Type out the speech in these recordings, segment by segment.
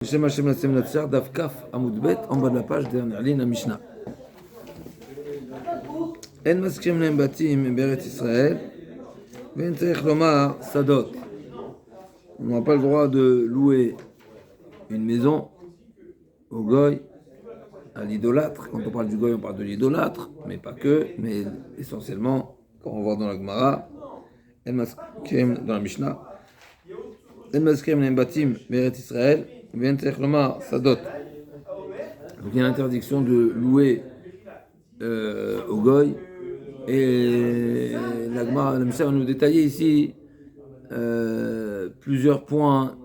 Shem Hashem Natsem Natsar, Daf Kaf Amud Bet, en bas de la page, dernière ligne, la Mishnah. En maskim lem batim beret Israël, ven tzarich lomar sadot. On n'a pas le droit de louer une maison au goy, à l'idolâtre. Quand on parle du goy, on parle de l'idolâtre, mais pas que, mais essentiellement, quand on va dans la Gemara, en maskim dans la Mishnah, en maskim lem batim beret Israël, ven tzarich lomar sadot. Donc il y a l'interdiction de louer au goy. Et la Gemara, la Mishnah va nous détailler ici plusieurs points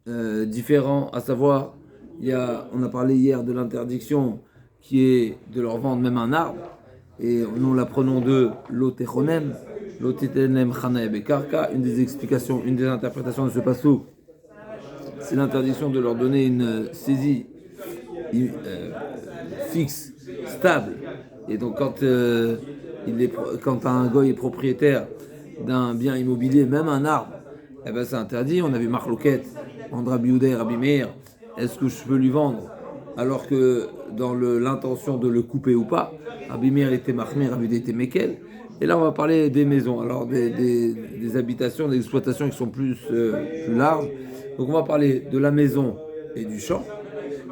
différents, à savoir, on a parlé hier de l'interdiction qui est de leur vendre même un arbre, et nous l'apprenons de l'otechonem, l'otechonem chana et bekarka. Une des explications, une des interprétations de ce passage, c'est l'interdiction de leur donner une saisie fixe, stable. Et donc quand un goy est propriétaire d'un bien immobilier, même un arbre, eh ben c'est interdit. On avait Marloquette entre Rabbi Yehuda et Rabbi Meir. Est-ce que je peux lui vendre alors que dans l'intention de le couper ou pas? Rabbi Meir était Mahmir, Rabbi Yehuda était Mekel. Et là on va parler des maisons, alors des habitations, des exploitations qui sont plus larges. Donc on va parler de la maison et du champ,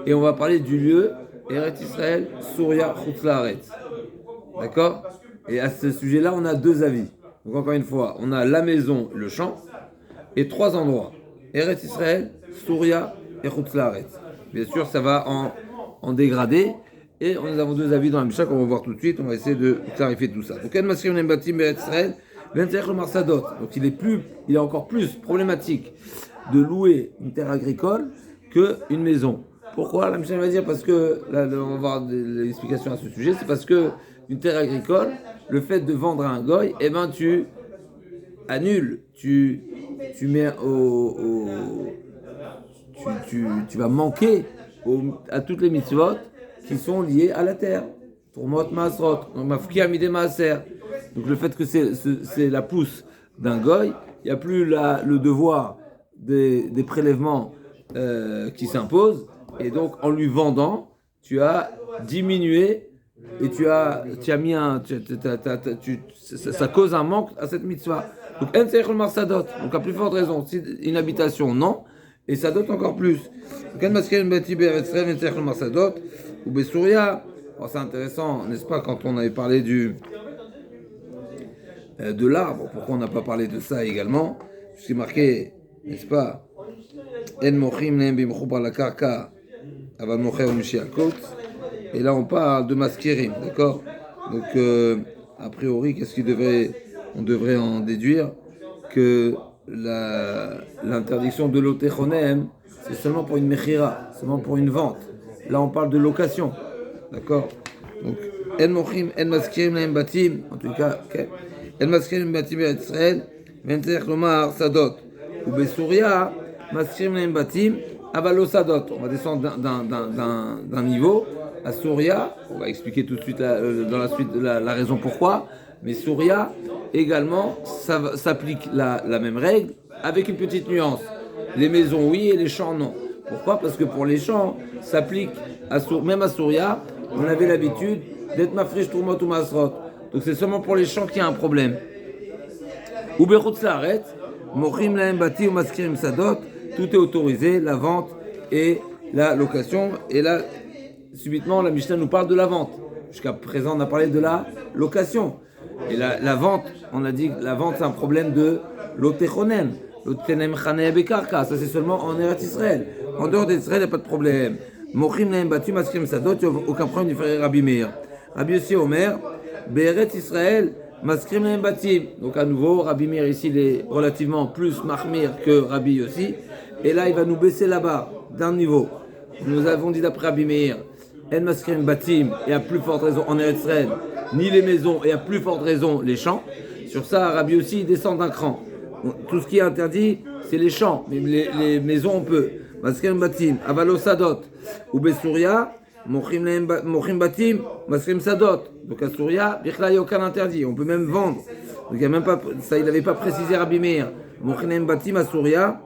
et on va parler du lieu Eretz Israël, Souria, Chutz La'aretz. D'accord? Et à ce sujet-là, on a deux avis. Donc encore une fois, on a la maison, le champ, et trois endroits. Eretz Israël, Souria et Chutz La'aretz. Bien sûr, ça va en dégradé. Et nous avons deux avis dans la Mishnah qu'on va voir tout de suite. On va essayer de clarifier tout ça. Donc, donc il est encore plus problématique de louer une terre agricole qu'une maison. Pourquoi? La Mishnah va dire parce que, là, on va voir l'explication à ce sujet, c'est parce que une terre agricole, le fait de vendre à un goy, eh ben tu annules, tu mets tu vas manquer à toutes les mitzvot qui sont liées à la terre. Tourmot Maasrot, Mafki Amide Maaser. Donc le fait que c'est la pousse d'un goy, il n'y a plus le devoir des prélèvements qui s'imposent. Et donc, en lui vendant, tu as diminué et tu as mis ça cause un manque à cette mitzvah. Donc, en tzarich lomar sadot. Donc, à plus forte raison, si une habitation, non, et sadot encore plus. Donc, en maskem bati be'eretz Israël, en tzarich lomar sadot, ou besouria. C'est intéressant, n'est-ce pas, quand on avait parlé de l'arbre, pourquoi on n'a pas parlé de ça également? C'est marqué, n'est-ce pas, en mochim lehem bimchou la karka. Et là on parle de maskérim, d'accord? Donc a priori, on devrait en déduire que l'interdiction de l'otechonem, c'est seulement pour une mechira, seulement pour une vente. Là on parle de location, d'accord? Donc en mochim en maskérim lehem batim, en tout cas, en maskérim batim Eretz Israël, ven tzarich lomar sadot, ou besouria maskérim lehem batim. Avalosadot, on va descendre d'un niveau à Souria. On va expliquer tout de suite dans la suite la raison pourquoi. Mais Souria également, ça s'applique la même règle avec une petite nuance. Les maisons oui et les champs non. Pourquoi? Parce que pour les champs, s'applique même à Souria, on avait l'habitude d'être mafrish tourmot ou masrot. Donc c'est seulement pour les champs qu'il y a un problème. Ou bechutz la'aretz, mochim lahem bati ou maskirim sadot. Tout est autorisé, la vente et la location. Et là, subitement, la Mishnah nous parle de la vente. Jusqu'à présent, on a parlé de la location. Et la vente, on a dit que la vente, c'est un problème de l'otechonem. L'otechonem chana bekarka. Ça, c'est seulement en Eretz Israël. En dehors d'Israël, il n'y a pas de problème. Mochim lahem batu maskrim sadot, il n'y a aucun problème du frère Rabbi Meir. Rabbi Yossi Omer, Be'eretz Israël, maskrim lahem batim. Donc à nouveau, Rabbi Meir ici, il est relativement plus mahmir que Rabbi Yossi. Et là, il va nous baisser la barre d'un niveau. Nous avons dit d'après Rabbi Meir, en maskrim batim, et à plus forte raison en Eretz Israël, ni les maisons, et à plus forte raison les champs. Sur ça, Rabbi aussi descend d'un cran. Tout ce qui est interdit, c'est les champs, mais les maisons, on peut. Maskrim batim, avalo sadot, ou besouria, mochim batim, maskrim sadot. Donc à Souria, il n'y a aucun interdit, on peut même vendre. Donc il n'y a même pas, ça il n'avait pas précisé Rabbi Meir. Mochim batim à Souria.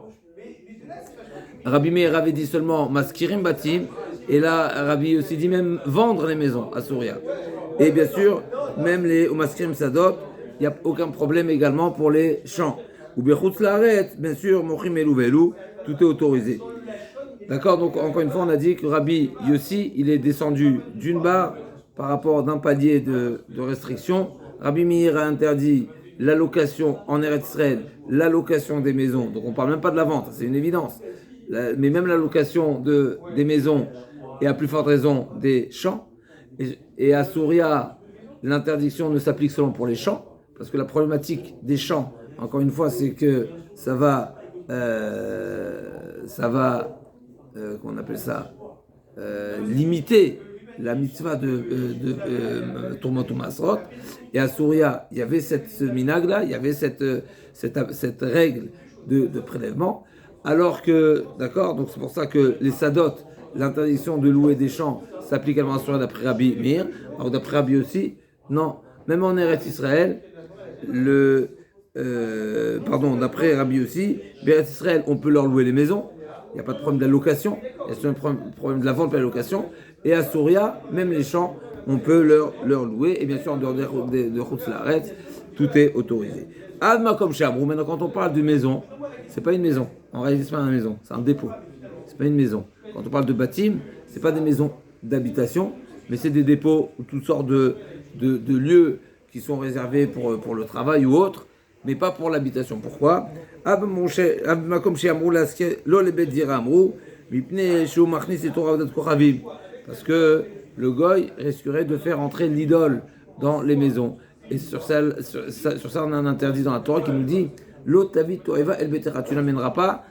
Rabbi Meir avait dit seulement maskirim batim, et là Rabbi aussi dit même vendre les maisons à Souria. Et bien sûr, même les maskirim sadot, il n'y a aucun problème également pour les champs. Ou bechutz laaretz, bien sûr, mochim elu velu, tout est autorisé. D'accord, donc encore une fois, on a dit que Rabbi Yossi, il est descendu d'une barre par rapport d'un palier de restriction. Rabbi Meir a interdit l'allocation en Eretz Israël, l'allocation des maisons. Donc on ne parle même pas de la vente, c'est une évidence. Mais même l'allocation des maisons et à plus forte raison des champs. Et à Souria, l'interdiction ne s'applique seulement pour les champs, parce que la problématique des champs, encore une fois, c'est que ça va qu'on appelle ça, limiter la mitzvah de Tourmot ou Masrot. Et à Souria, il y avait ce minag-là, il y avait cette règle de prélèvement. Alors que, d'accord, donc c'est pour ça que les sadot, l'interdiction de louer des champs s'applique à Souria d'après Rabbi Meir. Alors d'après Rabbi aussi, non, même en Eretz Israël, d'après Rabbi aussi, Eretz Israël, on peut leur louer les maisons. Il n'y a pas de problème de la location, il y a seulement un problème de la vente et de la location. Et à Souria, même les champs, on peut leur louer. Et bien sûr, en dehors de Chutz Laaretz, tout est autorisé. Adma comme Chamrou, maintenant quand on parle de maison, c'est pas une maison. En réalité, c'est pas une maison, c'est un dépôt. C'est pas une maison. Quand on parle de bâtim, c'est pas des maisons d'habitation, mais c'est des dépôts ou toutes sortes de lieux qui sont réservés pour le travail ou autre, mais pas pour l'habitation. Pourquoi? Parce que le goy risquerait de faire entrer l'idole dans les maisons. Et sur ça, on a un interdit dans la Torah qui nous dit l'otavi toeva el betera. Tu n'amèneras pas,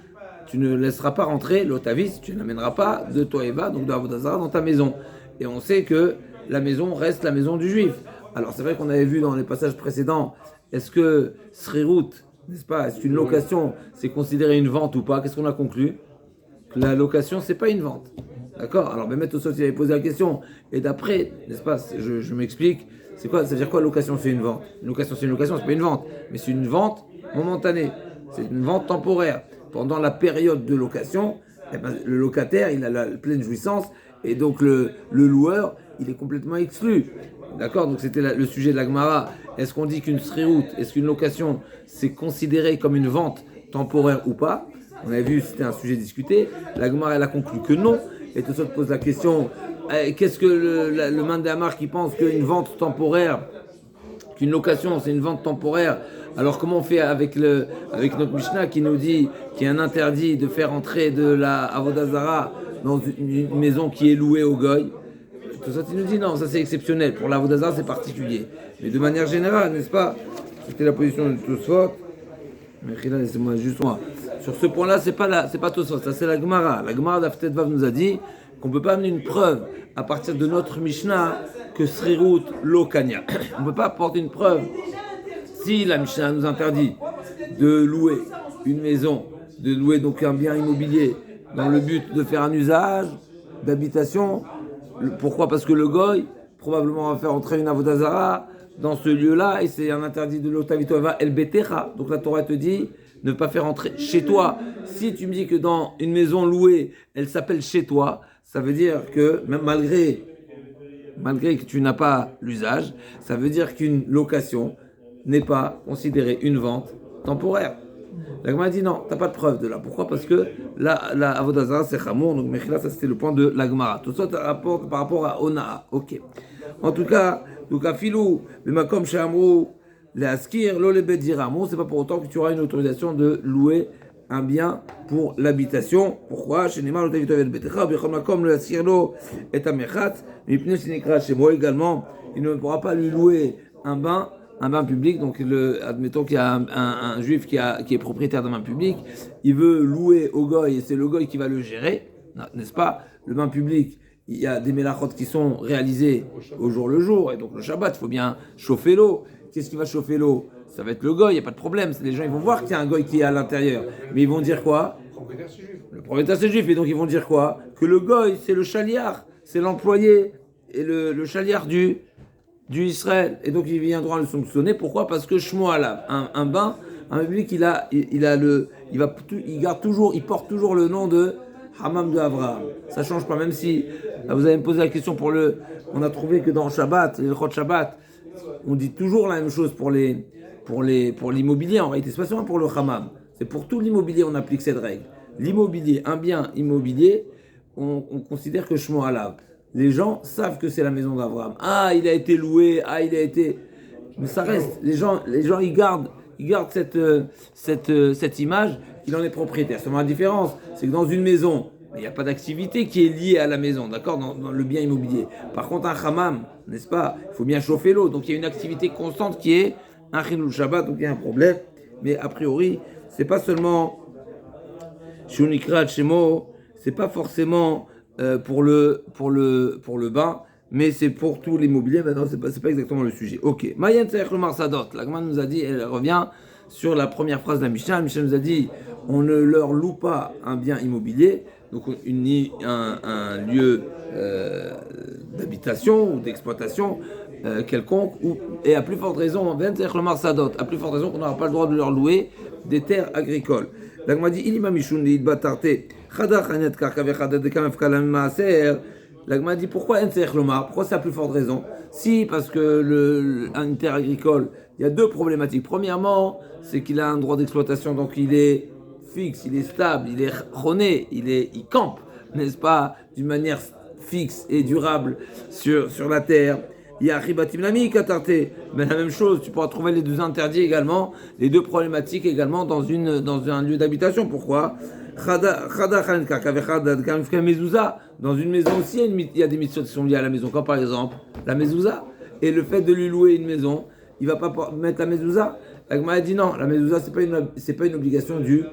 tu ne laisseras pas rentrer l'otavi, tu n'amèneras pas de toeva, donc de avodazara, dans ta maison. Et on sait que la maison reste la maison du juif. Alors c'est vrai qu'on avait vu dans les passages précédents, est-ce que srirut, n'est-ce pas, est-ce qu'une location, c'est considéré une vente ou pas? Qu'est-ce qu'on a conclu? Que la location, c'est pas une vente. D'accord? Alors Mehmet Tosot, il avait posé la question. Et d'après, n'est-ce pas, je m'explique, c'est quoi, ça veut dire quoi location, c'est une vente? Une location, c'est une location, c'est pas une vente. Mais c'est une vente momentanée. C'est une vente temporaire. Pendant la période de location, eh ben, le locataire, il a la pleine jouissance. Et donc le loueur, il est complètement exclu. D'accord? Donc c'était le sujet de la Gemara. Est-ce qu'on dit qu'une srirut, est-ce qu'une location, c'est considéré comme une vente temporaire ou pas? On avait vu, c'était un sujet discuté. La Gemara, elle a conclu que non. Et tout ça te pose la question, qu'est-ce que le Mandéamar qui pense qu'une vente temporaire, qu'une location, c'est une vente temporaire? Alors comment on fait avec notre Mishnah qui nous dit qu'il y a un interdit de faire entrer de la Avodazara dans une maison qui est louée au goy? Tout ça, il nous dit non, ça c'est exceptionnel. Pour la Avodazara, c'est particulier. Mais de manière générale, n'est-ce pas? C'était la position de Tosfot. Mais là, laissez-moi juste moi. Sur ce point-là, c'est pas Tosfot, ça c'est la Gemara. La Gemara d'Aftet Vav nous a dit qu'on ne peut pas amener une preuve à partir de notre Mishnah que Srirut lo Kanya. On ne peut pas apporter une preuve si la Mishnah nous interdit de louer une maison, de louer donc un bien immobilier dans le but de faire un usage d'habitation. Pourquoi? Parce que le goy probablement va faire entrer une avodazara dans ce lieu-là et c'est un interdit de l'otavitoeva el betecha. Donc la Torah te dit ne pas faire entrer chez toi. Si tu me dis que dans une maison louée, elle s'appelle chez toi, ça veut dire que même malgré que tu n'as pas l'usage, ça veut dire qu'une location n'est pas considérée une vente temporaire. La Gemara dit non, t'as pas de preuve de là. Pourquoi? Parce que la avodazara c'est chamour, donc Mechila, ça c'était le point de la Gemara. Tout ça rapporte par rapport à Onaa. Ok. En tout cas, donc afilou, le makom shamrou, les askir, lo le bediramo, c'est pas pour autant que tu auras une autorisation de louer un bien pour l'habitation. Pourquoi? Chez Neymar, le tavito vel betecha, bechol makom le askir lo et amechat, mais pneu sinikra chez moi également, il ne pourra pas lui louer un bain public. Donc admettons qu'il y a un juif qui est propriétaire d'un bain public, il veut louer au goy et c'est le goy qui va le gérer, n'est-ce pas? Le bain public, il y a des mélachot qui sont réalisés au jour le jour, et donc le Shabbat, il faut bien chauffer l'eau. Qu'est-ce qui va chauffer l'eau? Ça va être le goy, il n'y a pas de problème. Les gens ils vont voir qu'il y a un goy qui est à l'intérieur, mais ils vont dire quoi? Le propriétaire c'est juif, et donc ils vont dire quoi? Que le goy c'est le chaliar, c'est l'employé et le chaliar du Israël, et donc il viendra le sanctionner. Pourquoi? Parce que Shmuel, un bain, un public, il porte toujours le nom de Hammam de Avraham. Ça ne change pas, même si vous avez me posé la question pour le. On a trouvé que dans Shabbat, les Chod Shabbat, on dit toujours la même chose pour l'immobilier. En réalité, c'est pas seulement pour le Hammam, c'est pour tout l'immobilier, on applique cette règle. L'immobilier, un bien immobilier, on considère que Shmo Alav. Les gens savent que c'est la maison d'Abraham. Ah, il a été loué, ah, il a été. Mais ça reste. Les gens ils gardent cette image qu'il en est propriétaire. Seulement la différence, c'est que dans une maison, il n'y a pas d'activité qui est liée à la maison, d'accord, dans le bien immobilier. Par contre, un hammam, n'est-ce pas, il faut bien chauffer l'eau. Donc il y a une activité constante qui est un chilul Shabbat, donc il y a un problème. Mais a priori, c'est pas seulement Shunikrat Shemo, c'est pas forcément pour le bain, mais c'est pour tout l'immobilier. Maintenant, c'est pas exactement le sujet. Ok. Mayen Tzarech Lomar Sadot. La Gemara nous a dit, elle revient sur la première phrase de la Mishnah. La Mishnah nous a dit, on ne leur loue pas un bien immobilier, donc un lieu d'habitation ou d'exploitation quelconque, et à plus forte raison, à plus forte raison qu'on n'aura pas le droit de leur louer des terres agricoles. La Gemara dit, Ilima Mishun Battarte, Chadar Chanet Karka Vechadad Dekamef Kalam Maaser. La Gemara dit pourquoi pourquoi c'est à plus forte raison? Si, parce que une terre agricole, il y a deux problématiques. Premièrement, c'est qu'il a un droit d'exploitation, donc il est fixe, il est stable, il est chroné, il campe, n'est-ce pas, d'une manière fixe et durable sur la terre. Il y a Ribatim Nami Katarte, mais la même chose, tu pourras trouver les deux interdits également, les deux problématiques également dans un lieu d'habitation. Pourquoi? Dans une maison aussi, il y a des mitzvot qui sont liées à la maison, comme par exemple la mezouza. Et le fait de lui louer une maison, il ne va pas mettre la mezouza. La Gemara a dit non, la mezouza, c'est pas une obligation du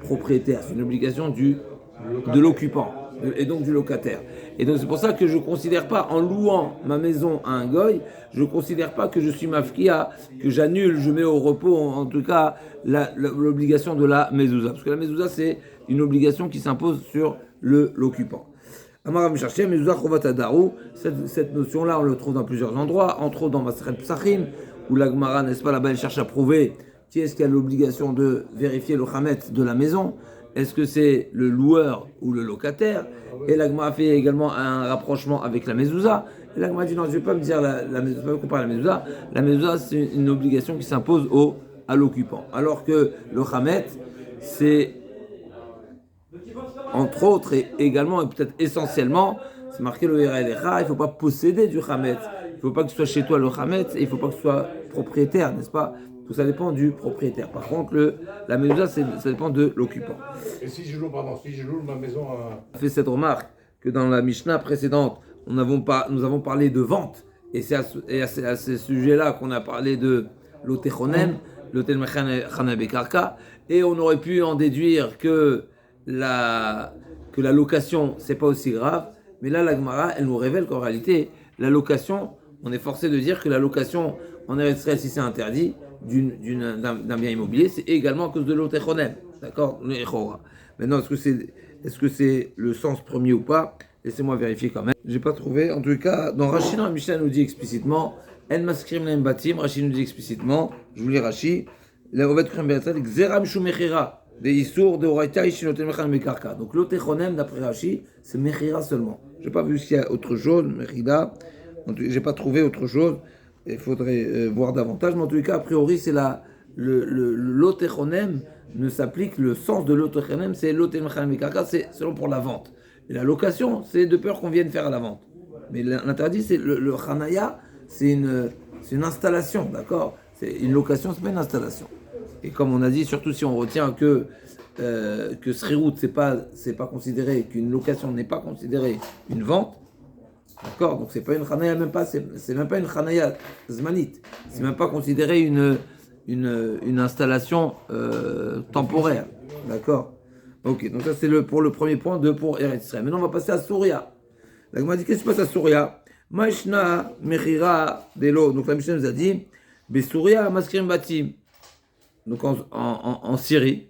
propriétaire, c'est une obligation de l'occupant, et donc du locataire. Et donc c'est pour ça que je ne considère pas, en louant ma maison à un goy, je ne considère pas que je suis mafkia, que j'annule, je mets au repos, en tout cas, l'obligation de la mezouza. Parce que la mezouza, c'est une obligation qui s'impose sur l'occupant. Amaram Cherché, mezouza chovat daru. Cette notion-là, on le trouve dans plusieurs endroits, entre autres dans Maseret Psachim, où la Gemara, n'est-ce pas, là-bas, elle cherche à prouver qui est-ce qui a l'obligation de vérifier le chametz de la maison. Est-ce que c'est le loueur ou le locataire? Et la Gemara fait également un rapprochement avec la mezouza. Et la Gemara dit non, je ne vais pas me dire je vais pas comparer la mezouza. La mezouza, c'est une obligation qui s'impose à l'occupant. Alors que le chametz, c'est entre autres et également et peut-être essentiellement, c'est marqué le Eraelecha, il ne faut pas posséder du chametz. Il ne faut pas que ce soit chez toi le chametz et il ne faut pas que ce soit propriétaire, n'est-ce pas? Tout ça dépend du propriétaire. Par contre, la mezouza, ça dépend de l'occupant. Et si je loue ma maison On fait cette remarque que dans la Mishnah précédente, nous avons parlé de vente. Et c'est à ce sujet-là qu'on a parlé de l'otechonem, l'otel mechane bekarka. Et on aurait pu en déduire que la location, c'est pas aussi grave. Mais là, la Gemara, elle nous révèle qu'en réalité, la location, on est forcé de dire que la location en Eretz Israël, si c'est interdit, d'un bien immobilier, c'est également à cause de l'otechonem. D'accord? Maintenant, est-ce que c'est le sens premier ou pas? Laissez-moi vérifier quand même. J'ai pas trouvé. En tout cas, dans Rashi, dans la Mishnah nous dit explicitement, En maskrim laim batim. Rashi nous dit explicitement, je vous lis Rashi, la Ovet Krim Beretzal, Xeram Shu Mechira, des Issour, de Oraita, Ishinotel Mechan Mekarka. Donc l'otechonem, d'après Rashi, c'est Mechira seulement. J'ai pas vu s'il y a autre chose, Mechida. J'ai pas trouvé autre chose. Il faudrait voir davantage. Mais en tout cas, a priori, c'est l'otechonem ne s'applique, le sens de l'otechonem, c'est l'otel mechan mekarka, c'est selon pour la vente. Et la location, c'est de peur qu'on vienne faire à la vente. Mais l'interdit, c'est le chanaya, c'est une installation, d'accord? C'est une location, c'est pas une installation. Et comme on a dit, surtout si on retient que srirout, c'est pas considéré, qu'une location n'est pas considérée une vente, d'accord? Donc c'est pas une chanaya, c'est même pas une chanaya zmanit. C'est même pas considéré une installation temporaire, d'accord? Ok, donc ça c'est pour le premier point, pour Eretz Israël. Maintenant on va passer à Souria. La Gemara dit qu'est-ce qui se passe à Souria? Maishna mechira delo. Donc la Mishnah nous a dit, Besouria maskirim batim. Donc en Syrie,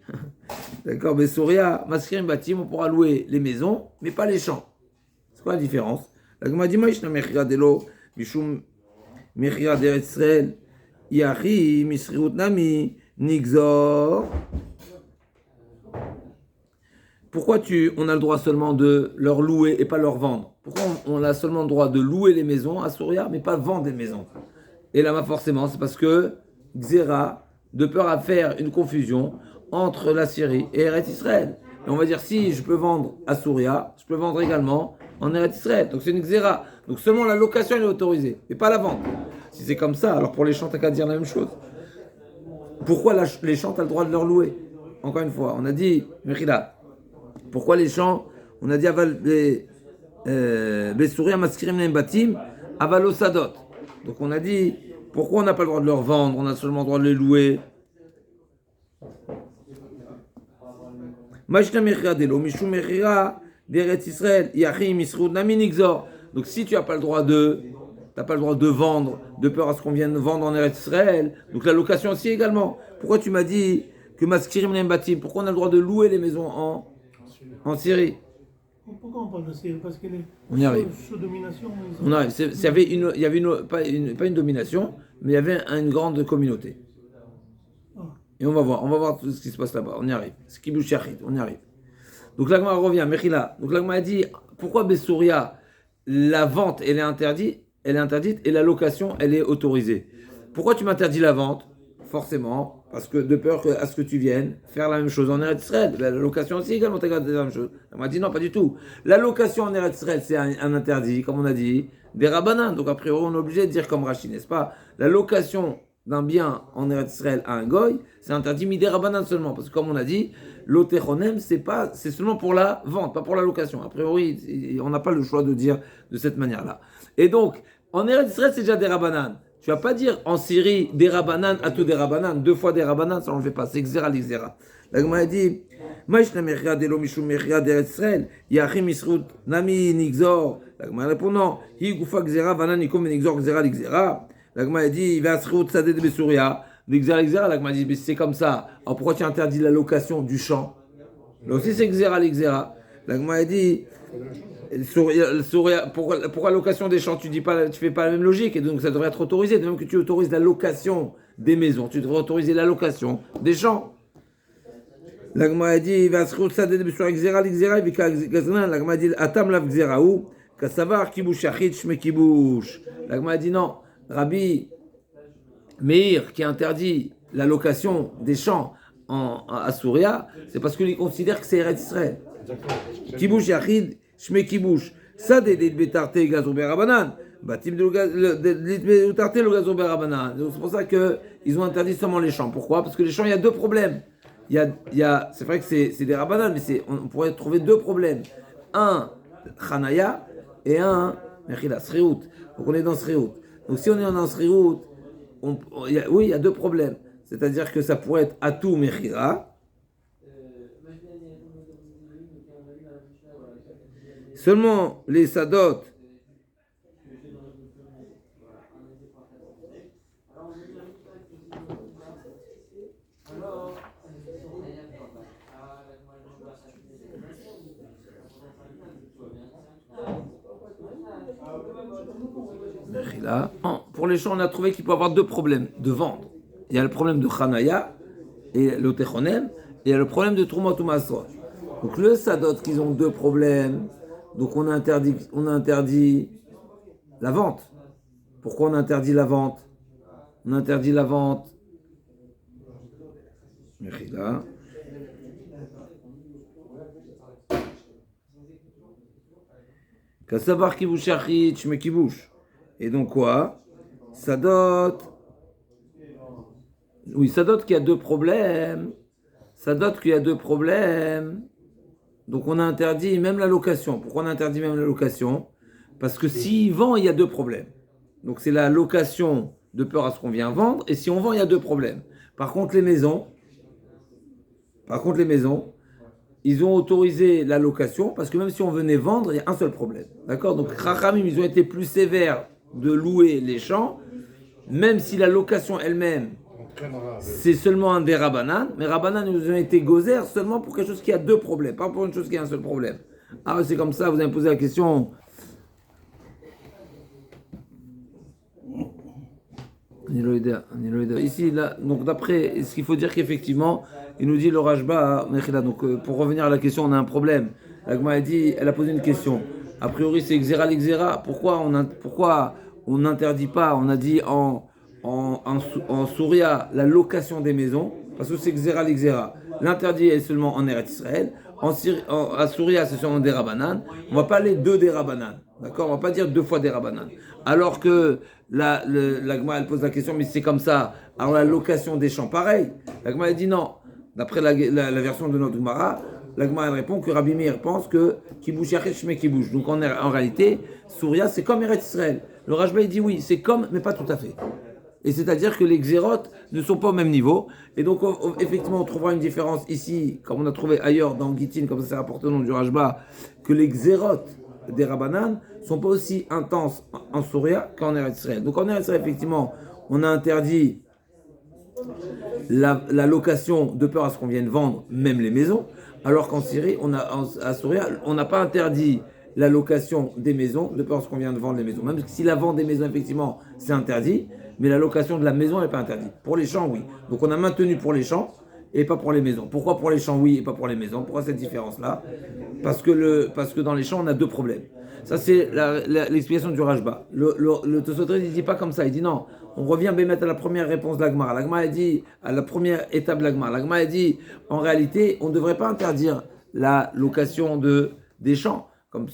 d'accord? Besouria maskirim batim, on pourra louer les maisons, mais pas les champs. C'est quoi la différence? La Gemara dit Maishna mechira delo, mishum mechira d'Eretz Israël. Yachi misriut nami nigzor pourquoi on a le droit seulement de leur louer et pas leur vendre? Pourquoi on a seulement le droit de louer les maisons à Souria, mais pas vendre les maisons? Et là-bas, forcément, c'est parce que Xéra, de peur à faire une confusion entre la Syrie et Eretz Israël. Et on va dire, si je peux vendre à Souria, je peux vendre également en Eretz Israël. Donc c'est une Xéra. Donc seulement la location elle est autorisée, et pas la vente. Si c'est comme ça, alors pour les champs, t'as qu'à dire la même chose. Pourquoi les champs, t'as le droit de leur louer? Encore une fois, on a dit, Mechila, pourquoi les champs? On a dit, aval, Souria, Maskirim, Batim, avalo Sadot. Donc on a dit, pourquoi on n'a pas le droit de leur vendre, on a seulement le droit de les louer? Donc si tu n'as pas le droit de vendre, de peur à ce qu'on vienne vendre en Eretz Israël, donc la location aussi également. Pourquoi tu m'as dit que Maskirim Nembatim, pourquoi on a le droit de louer les maisons en Syrie? Pourquoi on parle de Syrie? Parce qu'elle est on y arrive. Sous domination. On arrive. Il y avait pas une domination, mais il y avait une grande communauté. Et on va voir tout ce qui se passe là-bas. On y arrive. Skibouch Yachid, on y arrive. Donc l'Agma revient, Mechila. Donc l'Agma a dit, pourquoi Bessouria, la vente, elle est interdite, et la location, elle est autorisée? Pourquoi tu m'interdis la vente? Forcément, parce que de peur à ce que tu viennes faire la même chose en Eretz Israël. La location aussi également, tu as la même chose. On m'a dit non, pas du tout. La location en Eretz Israël, c'est un interdit, comme on a dit, des rabbanan. Donc a priori, on est obligé de dire comme Rashi, n'est-ce pas? La location d'un bien en Eretz Israël à un goy, c'est interdit midé rabbanan seulement, parce que comme on a dit, l'otechonem, c'est seulement pour la vente, pas pour la location. A priori, on n'a pas le choix de dire de cette manière-là. Et donc, en Eretz Israël, c'est déjà des rabbanan. Tu vas pas dire en Syrie des rabbanan à tout des rabbanan, deux fois des rabbanan, ça on le fait pas, c'est xéra l'xéra. La Gemara dit, Maïshna mechia de lo mishum mechia d'Eretz Israël, yachim isrut nami nixor. La Gemara répond non, hi gufa xéra vanan ikom nixor xéra l'xéra. La Gemara dit, il va asrut sadeh de Besouria, l'xéra l'xéra. La Gemara dit, mais c'est comme ça. Alors pourquoi tu interdis la location du champ? Là aussi c'est xéra l'xéra. La Gemara dit, pourquoi location des champs, tu fais pas la même logique, et donc ça devrait être autorisé. De même que tu autorises la location des maisons, tu devrais autoriser la location des champs. La Gemara dit, va se retrouver de sur Xera, l'Xera, et la Gemara dit, Atam la Xera ou, Kassavar kibush achid shme kibush. La Gemara dit non, Rabbi Meir qui interdit la location des champs à Souria, c'est parce qu'il considère que c'est Eretz Israël. Kibush achid shme kibush. Ça des betarte gazon berabanan. Batim de utarte le gazon berabanan. C'est pour ça qu'ils ont interdit seulement les champs. Pourquoi? Parce que les champs, il y a deux problèmes. C'est vrai que c'est des rabanan, mais on pourrait trouver deux problèmes. Un, Chanaya, et un, Mechila, Srihout. Donc on est dans Srihout. Donc si on est dans Srihout, il y a deux problèmes. C'est-à-dire que ça pourrait être Atou Mechila. Seulement les Sadot, pour les champs, on a trouvé qu'il peut y avoir deux problèmes de vendre. Il y a le problème de Chanaya et l'Otechonem, et il y a le problème de Trumot ou Masrot. Donc le Sadot, qu'ils ont deux problèmes, donc on a interdit la vente. Pourquoi on interdit la vente? On interdit la vente. Mechila. Kassavar kibush achid shme kibush. Et donc quoi? Sadot. Oui, Sadot qui a deux problèmes. Donc on a interdit même la location. Pourquoi on a interdit même la location? Parce que s'il vend, il y a deux problèmes. Donc c'est la location de peur à ce qu'on vient vendre. Et si on vend, il y a deux problèmes. Par contre les maisons, ils ont autorisé la location parce que même si on venait vendre, il y a un seul problème. D'accord? Donc Chachamim, ils ont été plus sévères de louer les champs, même si la location elle-même, c'est seulement un des Rabbanan, mais Rabbanan, ils ont été gozer seulement pour quelque chose qui a deux problèmes, pas pour une chose qui a un seul problème. Ah, c'est comme ça, vous avez posé la question. Ici, là, donc d'après, ce qu'il faut dire qu'effectivement, il nous dit le Rajba, donc pour revenir à la question, on a un problème. La Gemara a dit, elle a posé une question. A priori, c'est Xera l'Xera. Pourquoi on n'interdit pas, on a dit en Souria, la location des maisons, parce que c'est Xera l'Xera. L'interdit est seulement en Eretz Israël. À Souria, c'est seulement des Rabanan. On ne va pas aller deux des Rabanan. D'accord? On ne va pas dire deux fois des Rabanan. Alors que la Gemara, elle pose la question, mais c'est comme ça. Alors la location des champs, pareil. La Gemara, elle dit non. D'après la version de notre Gemara, la Gemara, elle répond que Rabbi Meir pense que Kibush Yachid Shmei Kibush. Donc en réalité, Souria, c'est comme Eretz Israël. Le Rajba, il dit oui, c'est comme, mais pas tout à fait. Et c'est-à-dire que les xérotes ne sont pas au même niveau. Et donc, effectivement, on trouvera une différence ici, comme on a trouvé ailleurs dans Gittin, comme ça c'est rapporté au nom du Rajba, que les xérotes des Rabbanan ne sont pas aussi intenses en Souria qu'en Eretz Israël. Donc en Eretz Israël, effectivement, on a interdit la location de peur à ce qu'on vienne vendre même les maisons, alors qu'en Syrie, à Souria, on n'a pas interdit la location des maisons de peur à ce qu'on vient de vendre les maisons. Même si la vente des maisons, effectivement, c'est interdit, mais la location de la maison n'est pas interdite. Pour les champs, oui. Donc on a maintenu pour les champs et pas pour les maisons. Pourquoi pour les champs, oui, et pas pour les maisons? Pourquoi cette différence-là? Parce que dans les champs, on a deux problèmes. Ça, c'est l'explication du Rajba. Le Tosfot, il ne dit pas comme ça. Il dit non, on revient à la première réponse de l'Agmara. L'Agmara a dit, à la première étape de l'Agmara, l'Agmara a dit, en réalité, on ne devrait pas interdire la location des champs, comme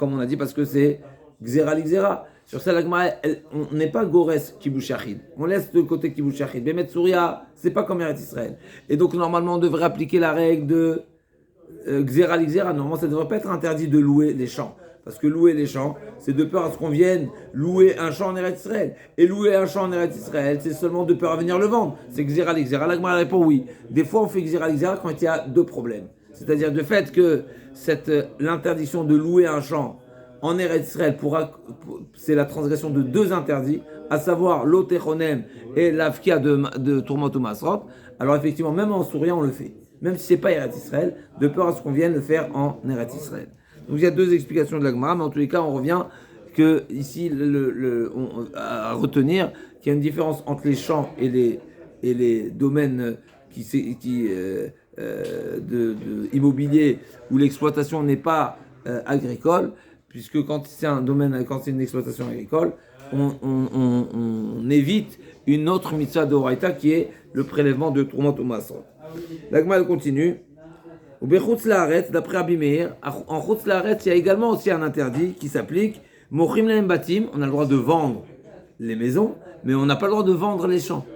on a dit, parce que c'est Xera l'Xera. Sur ça, l'Agmara, on n'est pas Gores Kibush Yachid. On laisse de côté Kibush Yachid. Bémet Souria, c'est pas comme Eretz Israël. Et donc, normalement, on devrait appliquer la règle de Xera l'Xera. Normalement, ça ne devrait pas être interdit de louer les champs. Parce que louer les champs, c'est de peur à ce qu'on vienne louer un champ en Eretz Israël. Et louer un champ en Eretz Israël, c'est seulement de peur à venir le vendre. C'est Xera l'Xera. L'Agmara répond oui. Des fois, on fait Xera l'Xera quand il y a deux problèmes. C'est-à-dire de fait que l'interdiction de louer un champ en Eretz Israël, c'est la transgression de deux interdits, à savoir l'otechonem et l'afkia de Tourmot ou Masrot. Alors effectivement, même en Souria, on le fait. Même si ce n'est pas Eretz Israël, de peur à ce qu'on vienne le faire en Eretz Israël. Donc il y a deux explications de la Gemara, mais en tous les cas, on revient que ici, à retenir qu'il y a une différence entre les champs et les domaines immobiliers où l'exploitation n'est pas agricole, puisque quand c'est une exploitation agricole, on évite une autre mitzvah de Horaïta qui est le prélèvement de Tourmot ou Masrot. La Gemara continue. D'après Rabbi Meir, en Chutz Laaretz, il y a également aussi un interdit qui s'applique. Mochim lahem batim, on a le droit de vendre les maisons, mais on n'a pas le droit de vendre les champs.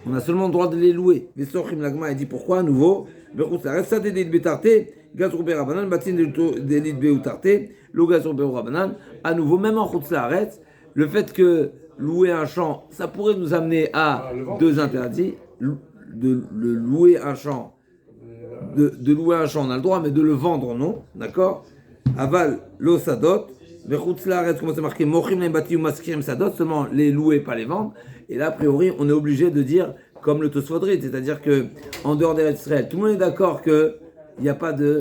On a seulement le droit de les louer. Vesochim, la Gemara dit pourquoi à nouveau. Bechutz Laaretz, ça dédit betarte, gazrou berabanan, batim dédit beutarte, lo gazrou berabanan. À nouveau, même en Chutz Laaretz, le fait que louer un champ, ça pourrait nous amener à deux interdits. De louer un champ. De louer un champ, on a le droit, mais de le vendre, non. D'accord? Aval, lo sadot. Bechutz Laaretz, comment c'est marqué? Mochim lahem batim maskirim sadot, seulement les louer, pas les vendre. Et là, a priori, on est obligé de dire, comme le Tosfot, c'est-à-dire que en dehors d'Eretz Israël, tout le monde est d'accord qu'il n'y a pas de.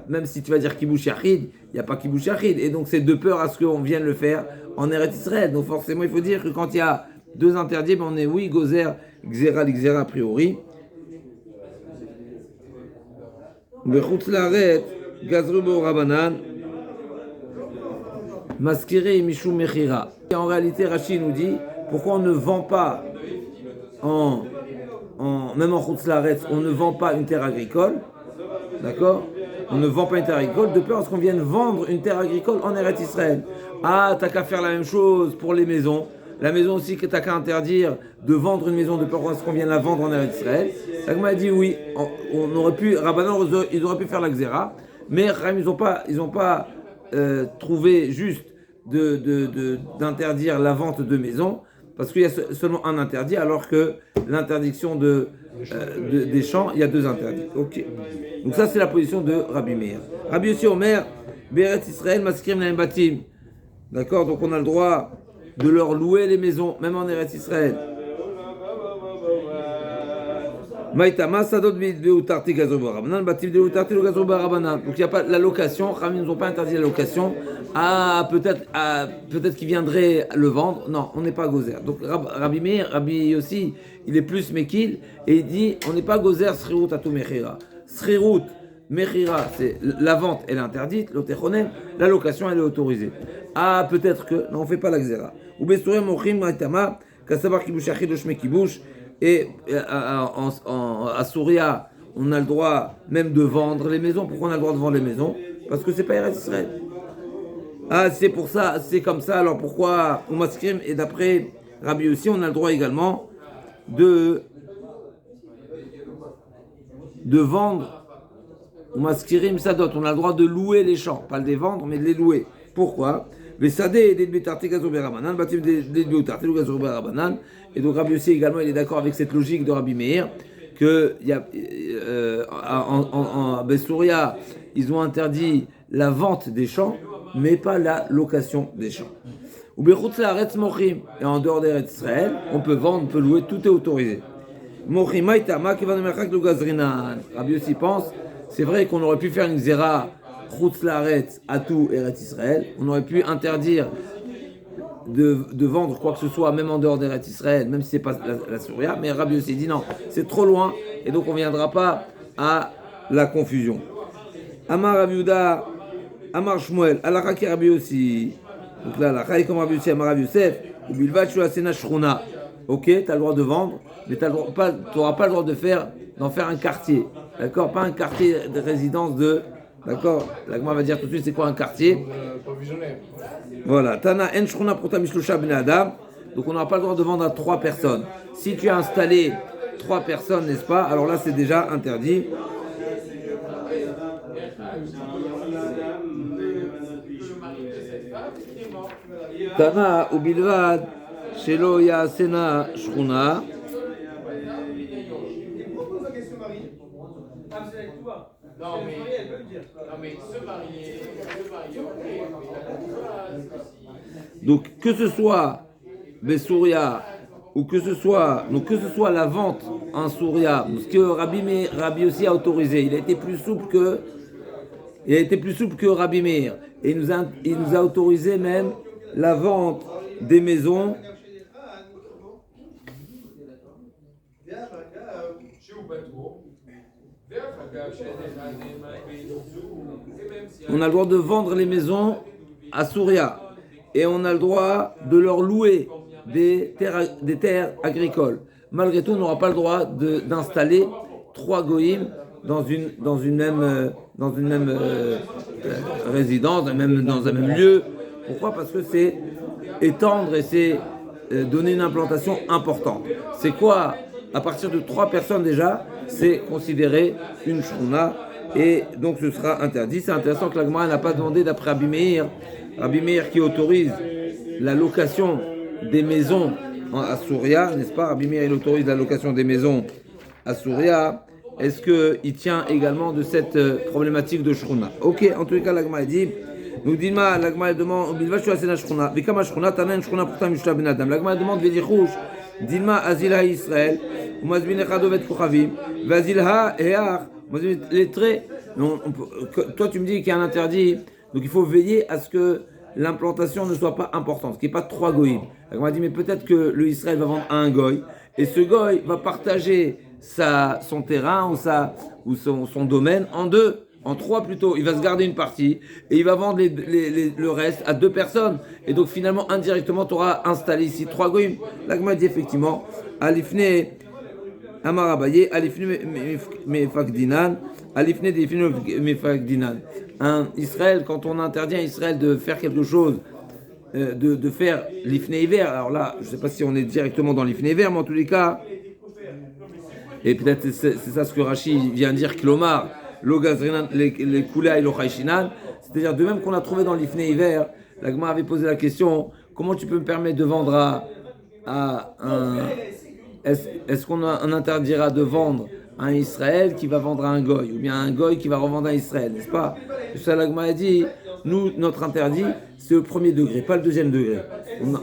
Même si tu vas dire Kibush Yachid, il n'y a pas Kibush Yachid. Et donc, c'est de peur à ce qu'on vienne le faire en Eretz Israël. Donc, forcément, il faut dire que quand il y a deux interdits, ben on est oui, Gozer, Xera, l'Xera, a priori. Bechutz Laaretz, Gazru Be'orabanan, Maskirei Mishum Mechira. En réalité, Rashi nous dit pourquoi on ne vend pas, même en Chutz Laaretz, on ne vend pas une terre agricole. D'accord? On ne vend pas une terre agricole de peur à ce qu'on vienne vendre une terre agricole en Eretz Israël. Ah, t'as qu'à faire la même chose pour les maisons. La maison aussi, que t'as qu'à interdire de vendre une maison de peur à ce qu'on vienne la vendre en Eretz Israël. Ça m'a dit oui, on aurait pu, Rabbanan, ils auraient pu faire la Xéra, mais ils n'ont pas trouvé juste d'interdire la vente de maisons, parce qu'il y a seulement un interdit, alors que l'interdiction des champs, il y a deux interdits. Ok. Donc ça, c'est la position de Rabbi Meir. Rabbi Yossi Omer, Be'eretz Israël, Maskirim lahem batim. D'accord, donc on a le droit de leur louer les maisons, même en Eretz Israël. Maïtama, Sadot Beutarti Gazro Barabanan, Bativ de Utarti le Gazro Barabanan. Donc il n'y a pas la location, Rami ne nous ont pas interdit la location. Peut-être qu'il viendrait le vendre. Non, on n'est pas gozer. Donc Rabbi Meir, Rabbi aussi, il est plus Mekil et il dit on n'est pas gozer Srirut Atu Mechira. Srirut Mechira, c'est la vente, elle est interdite. L'otechonen, la location, elle est autorisée. Peut-être que, non, on ne fait pas la xéra. Ou Bestourem Mochim Maïtama, Kassabar Kibush Achidosh Mekibush. Et à Souria, on a le droit même de vendre les maisons. Pourquoi on a le droit de vendre les maisons? Parce que c'est pas Eretz Israël. C'est pour ça, c'est comme ça. Alors pourquoi au Maskrim et d'après Rabbi aussi, on a le droit également de vendre au Maskirim Sadot. On a le droit de louer les champs, pas de les vendre, mais de les louer. Pourquoi? Et donc Rabbi aussi également, il est d'accord avec cette logique de Rabbi Meir que en Bessouria, ils ont interdit la vente des champs, mais pas la location des champs. Et en dehors des Israël, on peut vendre, on peut louer, tout est autorisé. Rabbi aussi pense, c'est vrai qu'on aurait pu faire une zéra Chutz Laaretz, Atou, Eretz Israël. On aurait pu interdire de vendre quoi que ce soit, même en dehors d'Eretz Israël, même si c'est pas la Souria. Mais Rabbi aussi dit non, c'est trop loin, et donc on ne viendra pas à la confusion. Amar Rabbi Yehuda, Amar Shmuel, Alakha ki Rabbi aussi. Donc là, Alakha est comme Rabbi aussi, Amar Rabbi Yosef, ou Bilvat Shuasena Shruna. Ok, tu as le droit de vendre, mais tu n'auras pas le droit d'en faire un quartier. D'accord? Pas un quartier de résidence de. D'accord? L'agma va dire tout de suite c'est quoi un quartier. Voilà. Tana en shruna prota mishlusha ben adam. Donc on n'aura pas le droit de vendre à 3 personnes. Si tu as installé 3 personnes, n'est-ce pas? Alors là c'est déjà interdit. Tana ubilvad shelo yasena shruna. Donc que ce soit Bessouria ou que ce soit la vente en Souria, ce que Rabbi aussi a autorisé, il a été plus souple que Rabbi Meir et il nous a autorisé même la vente des maisons. On a le droit de vendre les maisons à Souria et on a le droit de leur louer des terres agricoles. Malgré tout, on n'aura pas le droit d'installer 3 goïms dans une même résidence, dans un même lieu. Pourquoi? Parce que c'est étendre et c'est donner une implantation importante. C'est quoi? À partir de 3 personnes déjà, c'est considéré une shruna et donc ce sera interdit. C'est intéressant que la Gemara n'a pas demandé d'après Rabbi Meir qui autorise la location des maisons à Souria, n'est-ce pas? Rabbi Meir il autorise la location des maisons à Souria. Est-ce qu'il tient également de cette problématique de shruna? Ok, en tout cas la Gemara dit. Nous dit la Gemara demande la Gemara demande Dilma Azilha Israël, Umazbinecha Dovet Kochavim, Vazilha Each, les traits. Toi, tu me dis qu'il y a un interdit, donc il faut veiller à ce que l'implantation ne soit pas importante, qu'il n'y ait pas 3 goïms. On m'a dit, mais peut-être que le Israël va vendre à un goï, et ce goï va partager son terrain ou son domaine en 2. En 3 plutôt, il va se garder une partie et il va vendre le reste à 2 personnes. Et donc finalement, indirectement, tu auras installé ici 3 goïms. L'agma dit effectivement, Alifne Amarabaye, Alifne Mefakdinan, Alifne Mefakdinan. Un Israël, quand on interdit à Israël de faire quelque chose, de faire l'Ifne hiver, alors là, je ne sais pas si on est directement dans l'Ifne hiver, mais en tous les cas, et peut-être c'est ça ce que Rashi vient dire, Klomar. Les koulé et l'ochaïchinan, c'est-à-dire de même qu'on a trouvé dans l'Ifne hiver, la Gemara avait posé la question comment tu peux me permettre de vendre à un. Est-ce qu'on interdira de vendre à un Israël qui va vendre à un goy, ou bien un goy qui va revendre à Israël, n'est-ce pas? Ça, la Gemara a dit nous, notre interdit, c'est au premier degré, pas le deuxième degré.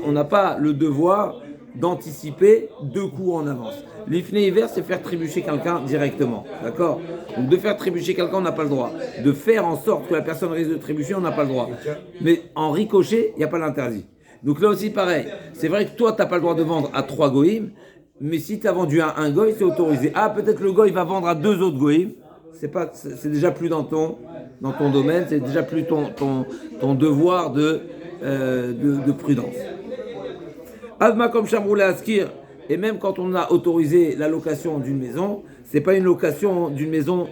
On n'a pas le devoir d'anticiper 2 coups en avance. L'ifné hiver, c'est faire trébucher quelqu'un directement. D'accord? Donc de faire trébucher quelqu'un, on n'a pas le droit. De faire en sorte que la personne risque de trébucher, on n'a pas le droit. Mais en ricochet, il n'y a pas l'interdit. Donc là aussi, pareil. C'est vrai que toi, tu n'as pas le droit de vendre à 3 goïms, mais si tu as vendu à un goï, c'est autorisé. Ah, peut-être le goï va vendre à 2 autres goïms. C'est déjà plus dans ton domaine, c'est déjà plus ton devoir de prudence. Avma comme chamroulé askir, et même quand on a autorisé la location d'une maison, c'est pas une location d'une maison,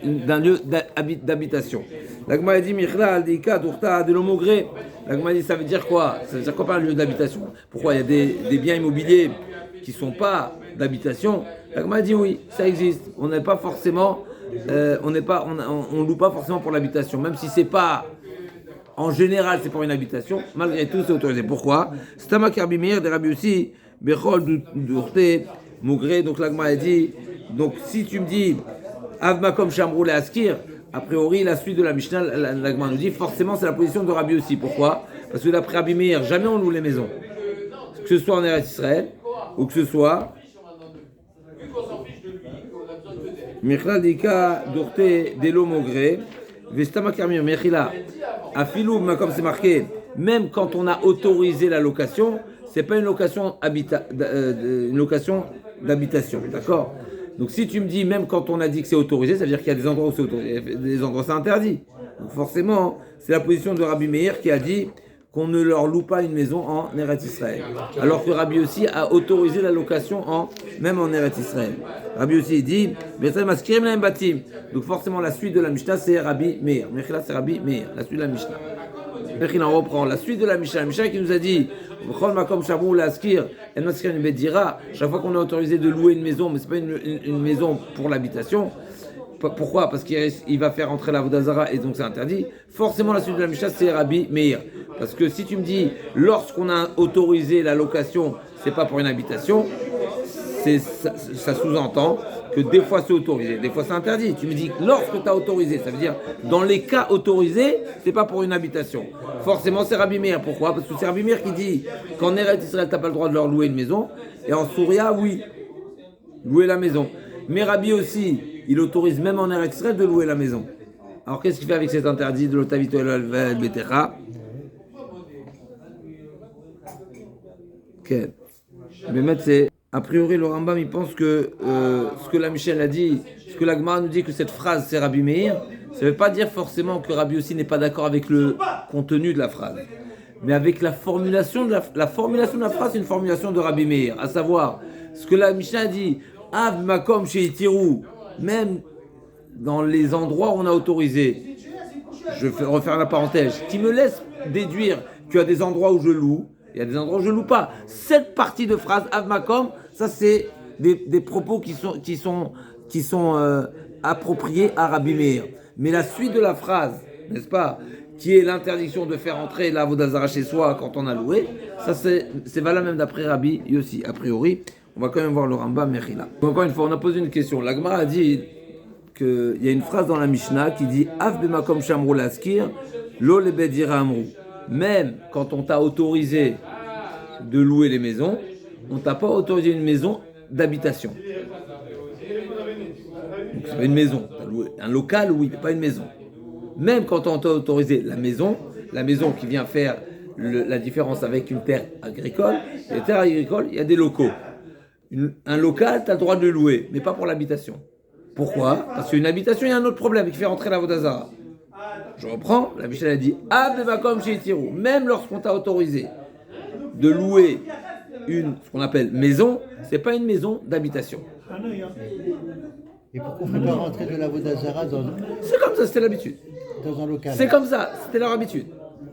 d'un lieu d'habitation. L'agma dit Michla aldika dourta de l'homogré. L'agma dit ça veut dire quoi? Ça veut dire quoi par un lieu d'habitation? Pourquoi il y a des biens immobiliers qui sont pas d'habitation? L'agma dit oui, ça existe. On n'est pas forcément, on loue pas forcément pour l'habitation, même si c'est pas. En général, c'est pour une habitation. Malgré tout, c'est autorisé. Pourquoi? Stama Karbimir, des Rabbi aussi, Bechol, Dourté, Mougré. Donc l'Agma a dit, donc si tu me dis, Avma comme Chamroul et Askir, a priori, la suite de la Mishnah, l'Agma nous dit, forcément, c'est la position de Rabbi aussi. Pourquoi? Parce que d'après Rabbi Meir, jamais on loue les maisons. Que ce soit en Eretz Israël, ou que ce soit. Michla Dika, Dourté, Delo, Mougré. Vestama Karbimir, Mechila. À Filou, comme c'est marqué, même quand on a autorisé la location, c'est pas une location d'habitation, d'accord? Donc si tu me dis même quand on a dit que c'est autorisé, ça veut dire qu'il y a des endroits où c'est autorisé, des endroits c'est interdit. Donc forcément, c'est la position de Rabbi Meir qui a dit qu'on ne leur loue pas une maison en Eretz Israël. Alors que Rabbi aussi a autorisé la location même en Eretz Israël. Rabbi aussi dit, donc forcément la suite de la Mishnah c'est Rabbi Meir. Mechila c'est Rabbi Meir, la suite de la Mishnah. Mechila on reprend la suite de la Mishnah. La Mishnah qui nous a dit, chaque fois qu'on a autorisé de louer une maison, mais c'est pas une maison pour l'habitation. Pourquoi? Parce qu'il va faire entrer la Vodazara et donc c'est interdit. Forcément, la suite de la Mishnah, c'est Rabbi Meir. Parce que si tu me dis, lorsqu'on a autorisé la location, c'est pas pour une habitation, ça sous-entend que des fois c'est autorisé, des fois c'est interdit. Tu me dis, lorsque tu as autorisé, ça veut dire, dans les cas autorisés, c'est pas pour une habitation. Forcément, c'est Rabbi Meir. Pourquoi? Parce que c'est Rabbi Meir qui dit qu'en Eretz Israël, tu n'as pas le droit de leur louer une maison, et en Souria, oui, louer la maison. Mais Rabbi aussi, il autorise même en Eretz Israël de louer la maison. Alors qu'est-ce qu'il fait avec cet interdit de l'otavito et le betecha? Ok. Mais maintenant, c'est a priori le Rambam il pense que ce que la Michel a dit, ce que la Gemara nous dit que cette phrase c'est Rabbi Meir, ça ne veut pas dire forcément que Rabbi aussi n'est pas d'accord avec le contenu de la phrase, mais avec la formulation de la formulation de la phrase, c'est une formulation de Rabbi Meir, à savoir ce que la Mishnah a dit. Av makom chez Itirou, même dans les endroits où on a autorisé, je vais refaire la parenthèse, qui me laisse déduire qu'il y a des endroits où je loue, il y a des endroits où je loue pas. Cette partie de phrase Av makom, ça c'est des propos qui sont appropriés à Rabbi Meir. Mais la suite de la phrase, n'est-ce pas, qui est l'interdiction de faire entrer la Vodazara chez soi quand on a loué, ça c'est valable même d'après Rabbi Yossi, a priori. On va quand même voir le Rambam Mechila. Encore une fois, on a posé une question. La Gemara a dit qu'il y a une phrase dans la Mishnah qui dit Av bemakom shamru laskir, lo lebedira amru. Même quand on t'a autorisé de louer les maisons, on t'a pas autorisé une maison d'habitation. Donc c'est pas une maison. T'as loué un local, oui, mais pas une maison. Même quand on t'a autorisé la maison qui vient faire la différence avec une terre agricole, les terres agricoles, il y a des locaux. Un local, tu as le droit de le louer, mais pas pour l'habitation. Pourquoi? Parce qu'une habitation, il y a un autre problème qui fait rentrer la Vodazara. Je reprends, la Michel a dit même lorsqu'on t'a autorisé de louer ce qu'on appelle maison, c'est pas une maison d'habitation. Et pourquoi on ne fait pas rentrer de la Vodazara dans... C'est comme ça, c'était l'habitude. Dans un local. C'est comme ça, c'était leur habitude.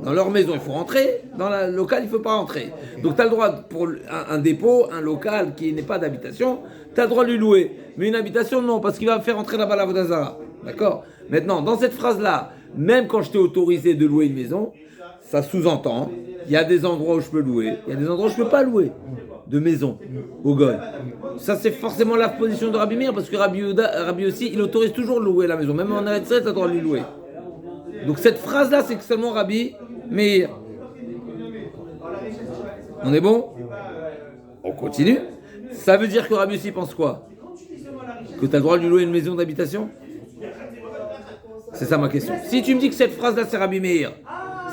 Dans leur maison, il faut rentrer. Dans le local, il ne faut pas rentrer. Okay. Donc, tu as le droit, pour un dépôt, un local qui n'est pas d'habitation, tu as le droit de lui louer. Mais une habitation, non, parce qu'il va faire rentrer là-bas la Vodazara. D'accord? Maintenant, dans cette phrase-là, même quand je t'ai autorisé de louer une maison, ça sous-entend, il y a des endroits où je peux louer, il y a des endroits où je ne peux pas louer de maison au Goy. Ça, c'est forcément la position de Rabbi Meir, parce que Rabbi aussi, il autorise toujours de louer la maison. Même en Eretz Israël, tu as le droit de lui louer. Donc cette phrase-là, c'est seulement Rabbi Meir. On est bon? On continue. Ça veut dire que Rabbi Yossi pense quoi? Que tu as le droit de lui louer une maison d'habitation? C'est ça ma question. Si tu me dis que cette phrase-là c'est Rabbi Meir,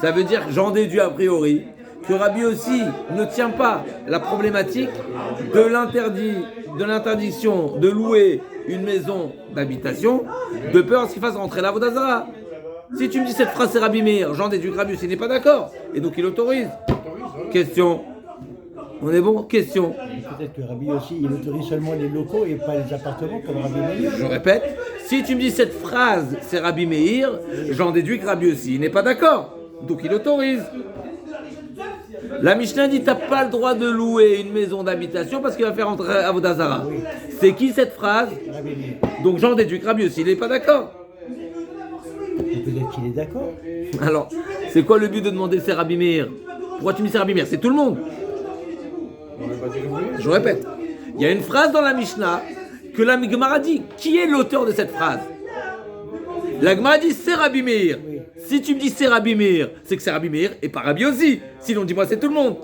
ça veut dire, j'en déduis a priori, que Rabbi Yossi ne tient pas la problématique de l'interdiction de louer une maison d'habitation, de peur à ce qu'il fasse rentrer la Vodazara. Si tu me dis cette phrase c'est Rabbi Meir, j'en déduis que Rabbi Yossi n'est pas d'accord, et donc il autorise. Question. On est bon? Question. Peut-être que Rabbi aussi, il autorise seulement les locaux et pas les appartements comme Rabbi Meir. Je répète, si tu me dis cette phrase c'est Rabbi Meir, j'en déduis que Rabbi Yossi n'est pas d'accord, donc il autorise. La Mishnah dit t'as pas le droit de louer une maison d'habitation parce qu'il va faire entrer Avodazara. Oui. C'est qui cette phrase? Rabbi Meir. Donc j'en déduis que Rabbi Yossi n'est pas d'accord. Et peut-être qu'il est d'accord. Alors, c'est quoi le but de demander c'est Rabbi Meir? Pourquoi tu me dis c'est Rabbi Meir? C'est tout le monde. Je répète, il y a une phrase dans la Mishnah que la Gemara dit. Qui est l'auteur de cette phrase? La Gemara dit c'est Rabbi Meir. Oui. Si tu me dis c'est Rabbi Meir, c'est que c'est Rabbi Meir et pas Rabbi Yossi. Sinon dis-moi c'est tout le monde.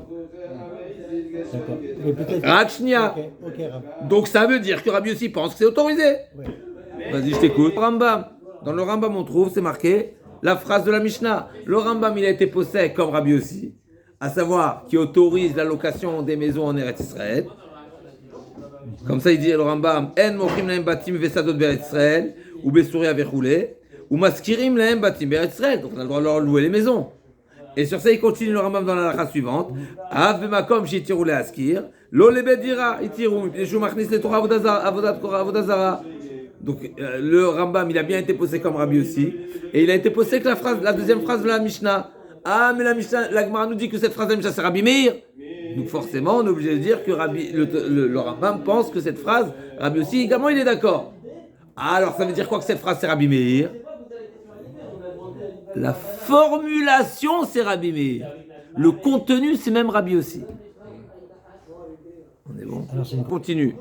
D'accord. Mais peut-être. Rachnia. Ok, Rabbi. Donc ça veut dire que Rabbi Yossi pense que c'est autorisé. Ouais. Vas-y, je t'écoute. Rambam. Dans le Rambam, on trouve, c'est marqué, la phrase de la Mishnah. Le Rambam, il a été posé comme Rabbi Yossi, à savoir, qui autorise la location des maisons en Eretz Israël. Comme ça, il dit le Rambam, En mochim lahem batim vesadot be'Eretz Israël, ou be'Souria ve'choule, ou maskirim lahem batim be'Eretz Israël. Donc on a le droit de leur louer les maisons. Et sur ça, il continue le Rambam dans la halakha suivante. Av b'makom shitiru le'askir, lo lebed dira, itiru, mipneshu machnis le Torah avodazara. Donc le Rambam, il a bien été posé comme Rabbi Yossi, et il a été posé que la deuxième phrase de la Mishnah. Ah, mais la Mishnah, la Gemara nous dit que cette phrase de la Mishnah c'est Rabbi Meir. Donc forcément, on est obligé de dire que le Rambam pense que cette phrase, Rabbi Yossi également, il est d'accord. Ah, alors ça veut dire quoi que cette phrase c'est Rabbi Meir? La formulation c'est Rabbi Meir. Le contenu c'est même Rabbi Yossi. On est bon. Alors, c'est On continue.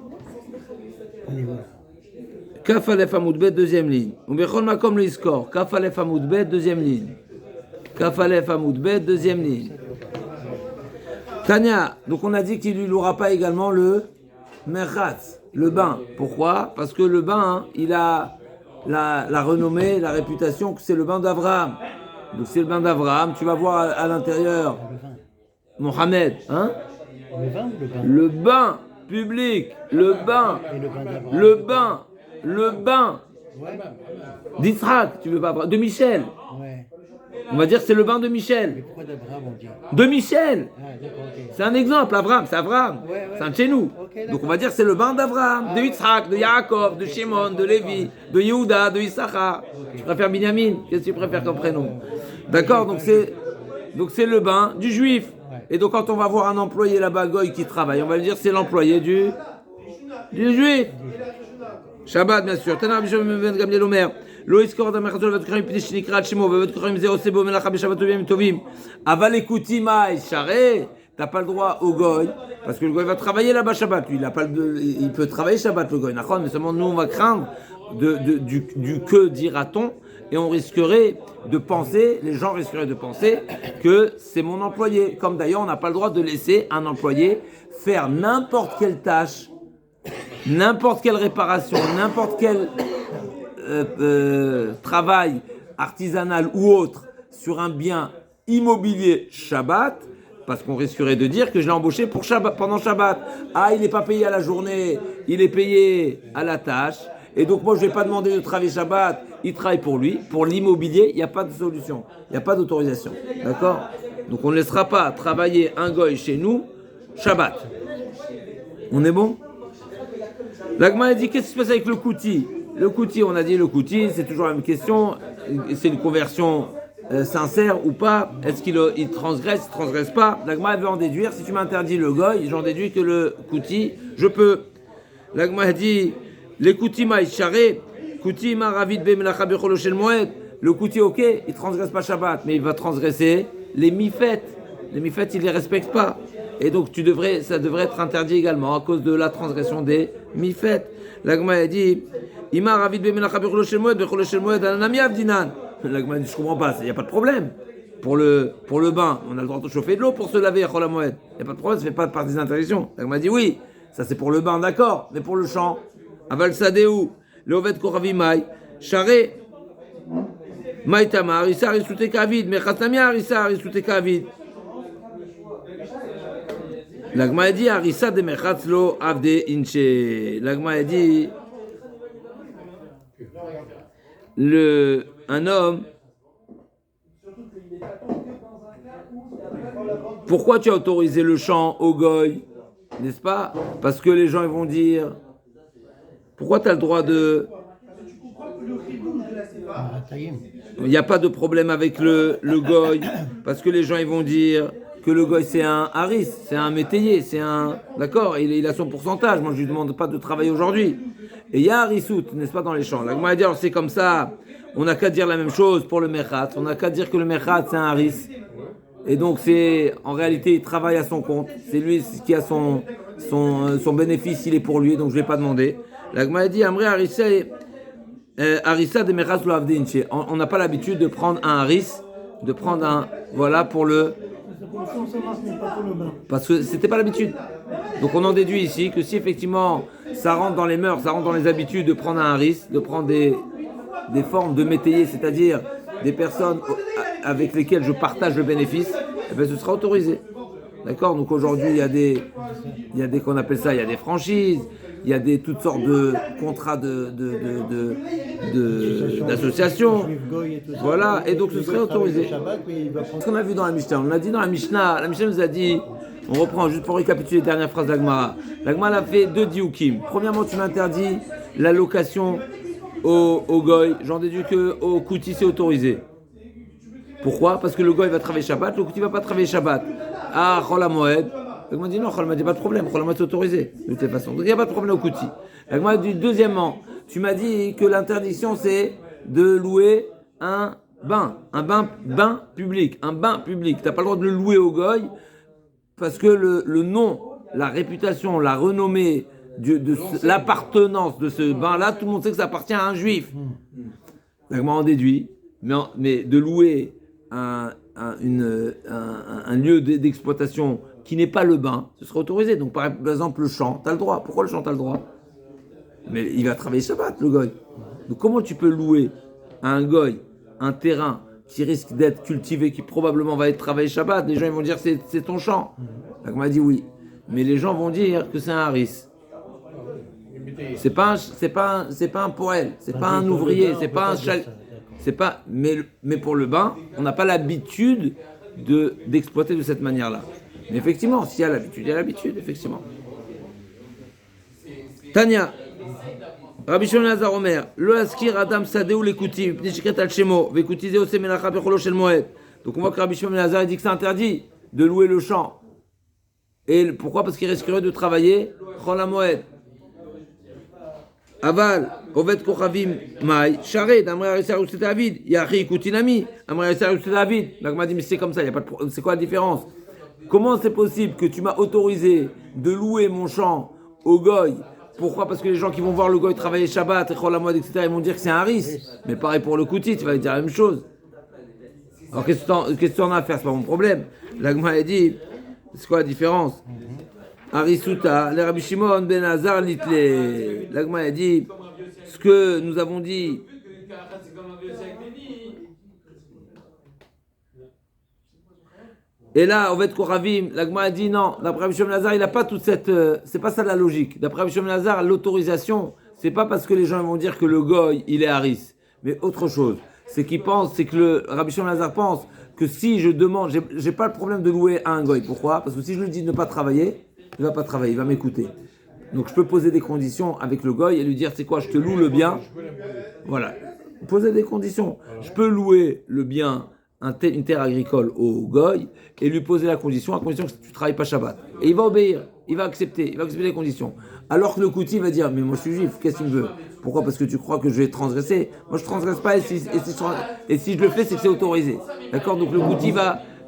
Allez, voilà. Kaf Aleph Amoud Bet, deuxième ligne. Ubechol Makom le Iskor. Kaf Aleph Amoud Bet, deuxième ligne. Kaf Aleph Amoud Bet, deuxième ligne. Tania, donc on a dit qu'il ne lui louera pas également le Merchatz, le bain. Pourquoi? Parce que le bain, il a la renommée, la réputation que c'est le bain d'Abraham. Donc c'est le bain d'Abraham. Tu vas voir à l'intérieur, Mohamed, hein? Le vin ou le bain? Le bain public, le bain, Et le bain d'Abraham. le bain Ouais. d'Israël, tu veux pas, de Michel. Ouais. On va dire que c'est le bain de Mais Michel. pourquoi d'Abraham on dit? De Michel. Ah, d'accord, ok. C'est un exemple, Abraham, c'est Abraham. Ouais, ouais. C'est un de chez nous. Ok, d'accord. Donc on va dire que c'est le bain d'Abraham, de Yitzhak, de Yaakov, de Shimon, de Lévi, de Yehuda, de Issachar. Tu préfères Binyamin? Qu'est-ce que tu préfères comme prénom? D'accord, donc c'est le bain du juif. Et donc quand on va voir un employé là-bas, Goy, qui travaille, on va lui dire c'est l'employé du juif. Shabbat, bien sûr. Tana Rabbi Shimon ben Gamliel Omer. Lo iskor da mechazol vatkorim pnei shnikrat shemo vatkorim ze osebo melacha b'shabbat tovim tovim. Aval ekuti mai share. T'as pas le droit au goy parce que le goy va travailler là-bas Shabbat. Lui, il peut travailler Shabbat le goy. Mais seulement nous on va craindre du que dira-t-on et on risquerait de penser, les gens risqueraient de penser que c'est mon employé. Comme d'ailleurs on n'a pas le droit de laisser un employé faire n'importe quelle tâche, n'importe quelle réparation, n'importe quel travail artisanal ou autre sur un bien immobilier Shabbat, parce qu'on risquerait de dire que je l'ai embauché pour Shabbat, pendant Shabbat. Ah, il n'est pas payé à la journée, il est payé à la tâche, et donc moi je ne vais pas demander de travailler Shabbat, il travaille pour lui. Pour l'immobilier, il n'y a pas de solution, il n'y a pas d'autorisation, d'accord? Donc on ne laissera pas travailler un goy chez nous Shabbat. On est bon? L'Agma a dit qu'est-ce qui se passe avec le kouti? Le kouti, on a dit le kouti, c'est toujours la même question. C'est une conversion sincère ou pas? Est-ce qu'il transgresse, il transgresse pas? L'Agma veut en déduire. Si tu m'interdis le goy, j'en déduis que le kouti, je peux. L'Agma a dit les kouti maïcharé, kouti ma ravid be melacha becholo shel moed. Le kouti, ok, il transgresse pas Shabbat, mais il va transgresser les mifet. Les mifet, il les respecte pas. Et donc ça devrait être interdit également à cause de la transgression des mifet. L'Agma a dit Ima ravid be melacha becholo shel moed anami avdinan. L'Agma dit je comprends pas, il n'y a pas de problème. pour le bain, on a le droit de chauffer de l'eau pour se laver, Chol HaMoed. Il n'y a pas de problème, ça ne fait pas partie des interdictions. Donc, on m'a dit oui, ça c'est pour le bain, d'accord, mais pour le champ, Aval Sadeu, le Oved Koravimai, Charé, Maïtama, Arissa, Arisute Kavid, Mechatnamia, Arissa, Arisute Kavid. L'agma a dit Arissa de Mechatzlo Avde Inche. L'agma a dit un homme. Pourquoi tu as autorisé le chant au goy, n'est-ce pas? Parce que les gens ils vont dire. Pourquoi tu as le droit de. Il n'y a pas de problème avec le goy, parce que les gens ils vont dire que le goy c'est un haris, c'est un métayer, c'est un. D'accord, il a son pourcentage. Moi je lui demande pas de travailler aujourd'hui. Et il y a harisout, n'est-ce pas, dans les champs. Là, moi, dire c'est comme ça, on n'a qu'à dire la même chose pour le mechat. On n'a qu'à dire que le mechat c'est un haris. Et donc c'est en réalité il travaille à son compte. C'est lui qui a son bénéfice, il est pour lui, donc je ne vais pas demander. La Gemara dit Amré Harissa de Meras lo Avdinche. On n'a pas l'habitude de prendre un haris, de prendre un voilà pour le. Parce que c'était pas l'habitude. Donc on en déduit ici que si effectivement ça rentre dans les mœurs, ça rentre dans les habitudes de prendre un haris, de prendre des formes de métayer, c'est-à-dire des personnes avec lesquelles je partage le bénéfice, eh bien ce sera autorisé. D'accord? Donc aujourd'hui il y a des qu'on appelle ça, il y a des franchises, il y a toutes sortes de contrats d'associations. Voilà, et donc ce serait autorisé. Ce qu'on a vu dans la Mishnah, on a dit dans la Mishnah nous a dit, on reprend juste pour récapituler les dernières phrases d'Agmara. L'Agmara a fait deux diukim. Premièrement, tu m'interdis la location au goy. J'en déduis qu'au kouti c'est autorisé. Pourquoi? Parce que le goy va travailler Shabbat, le kouti va pas travailler Shabbat. Ah, Chol HaMoed. Donc on dit non, Chol HaMoed, il n'y a pas de problème. Chol HaMoed c'est autorisé, de toute façon. Donc il n'y a pas de problème au kouti. Donc moi, deuxièmement, tu m'as dit que l'interdiction c'est de louer un bain public. Un bain public. Tu n'as pas le droit de le louer au goy parce que le nom, la réputation, la renommée, l'appartenance de ce bain-là, tout le monde sait que ça appartient à un juif. Donc moi, on déduit. Mais de louer un lieu d'exploitation qui n'est pas le bain, ce sera autorisé. Donc par exemple le champ, tu as le droit. Pourquoi le champ tu as le droit? Mais il va travailler Shabbat, le goy. Donc comment tu peux louer à un goy un terrain qui risque d'être cultivé, qui probablement va être travaillé Shabbat? Les gens ils vont dire c'est ton champ. Donc on m'a dit oui. Mais les gens vont dire que c'est un haris. C'est pas un poël, c'est pas un ouvrier, c'est pas un c'est pas, mais pour le bain, on n'a pas l'habitude d'exploiter de cette manière-là. Mais effectivement, s'il y a l'habitude, il y a l'habitude, effectivement. Tania, Rabbi Shimon Lazar Omer, lo askir Adam Sadeu l'ekuti, p'ni sheket al shemo, vekuti ze ose melacha becholo shel moed. Donc on voit que Rabbi Shimon Lazar dit que c'est interdit de louer le champ. Et pourquoi? Parce qu'il risquerait de travailler Chol HaMoed. Aval, Oved Kochavim, Maï, Chared, Amré Arissa Rousset David, Yahi Koutinami, Amré Arissa Rousset David. Donc, m'a dit, mais c'est comme ça, il y a pas de c'est quoi la différence? Comment c'est possible que tu m'as autorisé de louer mon champ au goy? Pourquoi? Parce que les gens qui vont voir le goy travailler Shabbat, et Chol HaMoed, etc., ils vont dire que c'est un haris. Mais pareil pour le kouti, tu vas dire la même chose. Alors, qu'est-ce que tu en as à faire? C'est pas mon problème. L'agma a dit, c'est quoi la différence? Arisuta, le Rabbi Shimon ben Hazar litle. L'agma a dit ce que nous avons dit. Et là, Oved Koravim, l'agma a dit non. D'après Rabbi Shimon ben Hazar, il n'a pas toute cette. C'est pas ça la logique. D'après Rabbi Shimon ben Hazar, l'autorisation, c'est pas parce que les gens vont dire que le goy il est haris, mais autre chose. C'est que le Rabbi Shimon ben Hazar pense que si je demande, j'ai pas le problème de louer à un goy. Pourquoi? Parce que si je lui dis de ne pas travailler, il ne va pas travailler, il va m'écouter. Donc je peux poser des conditions avec le goy et lui dire, c'est quoi, je te loue le bien. Voilà. Poser des conditions. Je peux louer le bien, une terre agricole au goy et lui poser la condition, à condition que tu ne travailles pas Shabbat. Et il va obéir, il va accepter les conditions. Alors que le kouti va dire, mais moi je suis juif, qu'est-ce qu'il me veut? Pourquoi? Parce que tu crois que je vais transgresser. Moi je ne transgresse pas et si je le fais, c'est que c'est autorisé. D'accord? Donc le kouti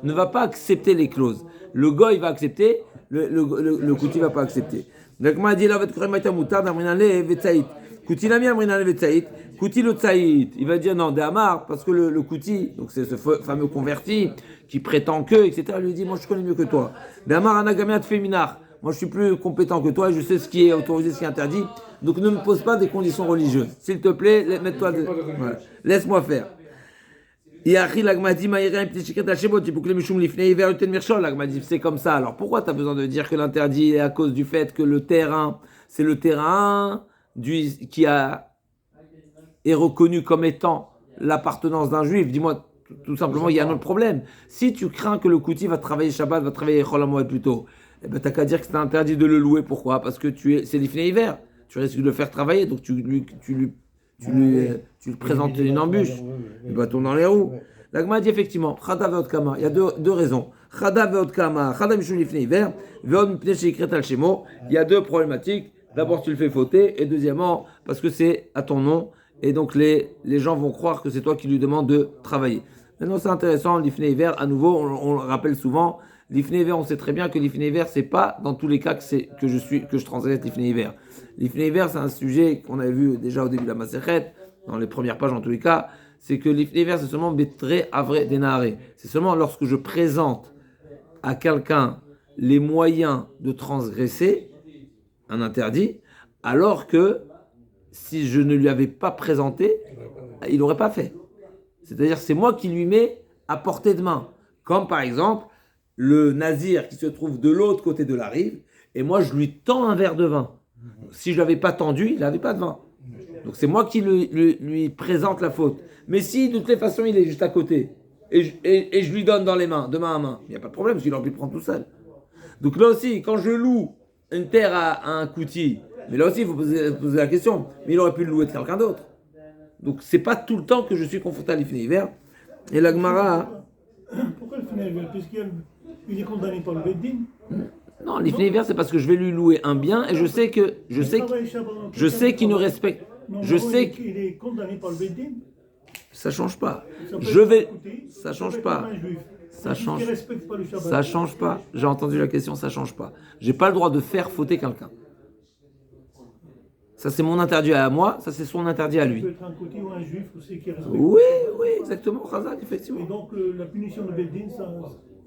ne va pas accepter les clauses. Le goy va accepter. Le kouti va pas accepter. Donc moi dit là, votre crème est moutarde, amrinale vetzaït. Kouti n'a mis amrinale vetzaït. Kouti le Tsaïd, il va dire non, Déhamar, parce que le Kouti, donc c'est ce fameux converti qui prétend que, etc., lui dit moi je connais mieux que toi. Déhamar Anagamiat Féminar, moi je suis plus compétent que toi et je sais ce qui est autorisé, ce qui est interdit, donc ne me pose pas des conditions religieuses. S'il te plaît, mets-toi, voilà. Laisse-moi faire. C'est comme ça. Alors pourquoi tu as besoin de dire que l'interdit est à cause du fait que le terrain, c'est le terrain qui est reconnu comme étant l'appartenance d'un juif? Dis-moi tout simplement, il y a un autre problème. Si tu crains que le Kouti va travailler Shabbat, va travailler Chol HaMoed plus tôt, eh ben, tu n'as qu'à dire que c'est interdit de le louer. Pourquoi? Parce que c'est l'ifné hiver. Tu risques de le faire travailler, donc tu lui présentes une embûche. Il va tourner dans les roues. L'Agma dit effectivement, Chada ve'ot kama. Il y a deux raisons. Chada ve'ot kama, Chada mishum l'ifné hiver, ve'ot mipnei sheikret al shemo. Il y a deux problématiques. D'abord, tu le fais fauter, et deuxièmement, parce que c'est à ton nom, et donc les gens vont croire que c'est toi qui lui demandes de travailler. Maintenant, c'est intéressant, l'ifné hiver, à nouveau, on le rappelle souvent, l'ifné hiver, on sait très bien que l'ifné hiver, c'est pas dans tous les cas que je transgresse l'ifné hiver. L'ifné hiver, c'est un sujet qu'on avait vu déjà au début de la Masechet, dans les premières pages en tous les cas, c'est que l'ifné hiver, c'est seulement betré avre denare. C'est seulement lorsque je présente à quelqu'un les moyens de transgresser un interdit, alors que si je ne lui avais pas présenté, il n'aurait pas fait. C'est-à-dire c'est moi qui lui mets à portée de main. Comme par exemple, le nazir qui se trouve de l'autre côté de la rive, et moi je lui tends un verre de vin. Si je ne l'avais pas tendu, il n'avait pas de vin. Donc c'est moi qui lui présente la faute. Mais si de toutes les façons il est juste à côté, et je lui donne dans les mains, de main à main, il n'y a pas de problème, parce qu'il aurait pu le prendre tout seul. Donc là aussi, quand je loue une terre à un Kouti, mais là aussi il faut poser la question, mais il aurait pu le louer de quelqu'un d'autre. Donc c'est pas tout le temps que je suis confronté à l'ifné hiver. Et la Gemara... Pourquoi le l'ifné hiver? Puisqu'il est condamné par le Beddin. Non, l'ifné hiver, c'est parce que je vais lui louer un bien et je sais qu'il ne respecte. Je sais qu'il est condamné par le Beddin. Ça change pas. Ça change pas. Ça change pas. J'ai entendu la question, ça change pas. J'ai pas le droit de faire fauter quelqu'un. Ça c'est mon interdit à moi, ça c'est son interdit à lui. Ça peut être un côté ou un juif aussi qui respecte. Oui, exactement, Khazak, effectivement. Et donc la punition de Beddin, ça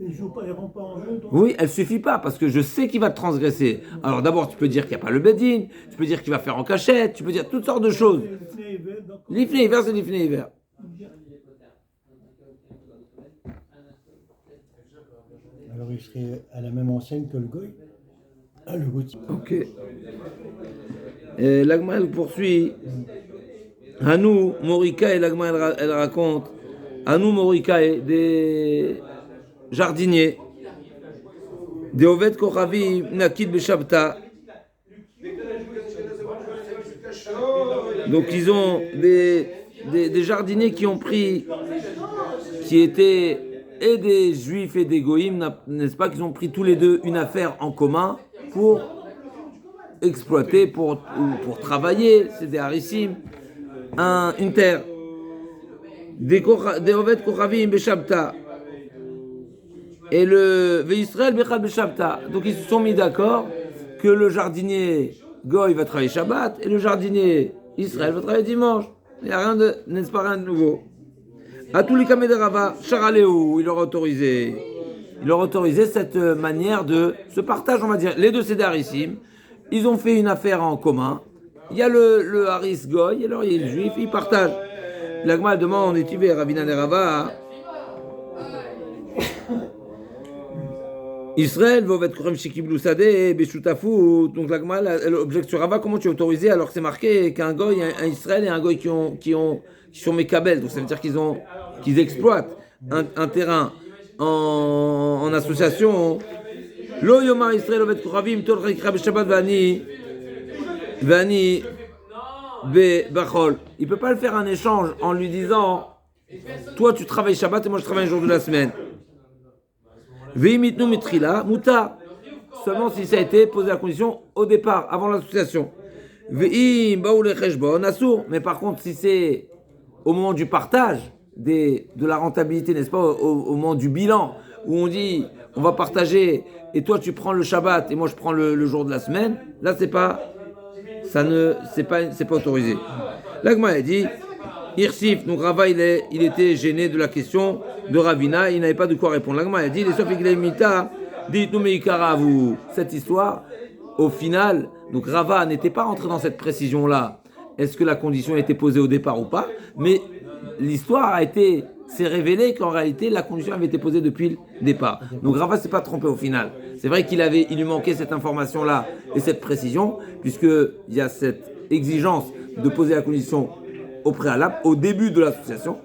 ne joue pas, elle rend pas en jeu. Donc... Oui, elle suffit pas parce que je sais qu'il va te transgresser. Alors d'abord, tu peux dire qu'il n'y a pas le Beddin, tu peux dire qu'il va faire en cachette, tu peux dire toutes sortes de choses. L'ifné hiver, c'est l'ifné hiver. Alors il serait à la même enseigne que le goy. Ah, le goy. Ok. L'Agma elle poursuit. Hanou, Morika et l'Agma elle raconte. Hanou, Morika et des jardiniers. Des Oved Kochavi Nakid Beshabta. Donc ils ont des jardiniers qui ont pris, qui étaient et des juifs et des goïms, n'est-ce pas, qu'ils ont pris tous les deux une affaire en commun pour exploiter, pour travailler, c'est des harissim, une terre. Des Oved Kochavim Beshabta. Et le Israël Bechad Beshabta. Donc ils se sont mis d'accord que le jardinier Goy va travailler Shabbat et le jardinier Israël va travailler dimanche. Il n'y a rien de, n'est-ce pas, rien de nouveau. À tous les Kameh de Rava, Charaléou, il leur a autorisé cette manière de ce partage, on va dire. Les deux c'est des harissim. Ils ont fait une affaire en commun. Il y a le haris Goy et alors il y a le juif, ils partagent. L'Agma demande, on est tué, Ravina de Rava. Israël, Vovet Korem Shikiblu Sadeh, Beshutafu. Donc l'Agma, elle objecte sur Rava, comment tu es autorisé alors que c'est marqué qu'un Goy, un Israël et un Goy qui sont Mekabel. Donc ça veut dire qu'ils exploitent un terrain en association. Lo Yomar Israël, Vovet Koravim, Tol Rekra Beshabbat Vani Bechol. Il ne peut pas le faire un échange en lui disant toi tu travailles Shabbat et moi je travaille un jour de la semaine. Ve'imitnu mitrila muta. Seulement si ça a été posé à condition au départ, avant l'association. Ve'im baou lecheshbon asur. Mais par contre, si c'est au moment du partage de la rentabilité, n'est-ce pas, au moment du bilan, où on dit on va partager et toi tu prends le Shabbat et moi je prends le jour de la semaine, là c'est pas autorisé. L'Agma a dit, Irsif, donc Rava il était gêné de la question de Ravina, il n'avait pas de quoi répondre. L'Agma a dit, les Sof Mita, dites-nous Meikara, vous, cette histoire, au final, donc Rava n'était pas rentré dans cette précision-là. Est-ce que la condition a été posée au départ ou pas? Mais l'histoire s'est révélé qu'en réalité, la condition avait été posée depuis le départ. Donc Rava ne s'est pas trompé au final. C'est vrai qu'il lui manquait cette information-là et cette précision, puisqu'il y a cette exigence de poser la condition au préalable, au début de l'association.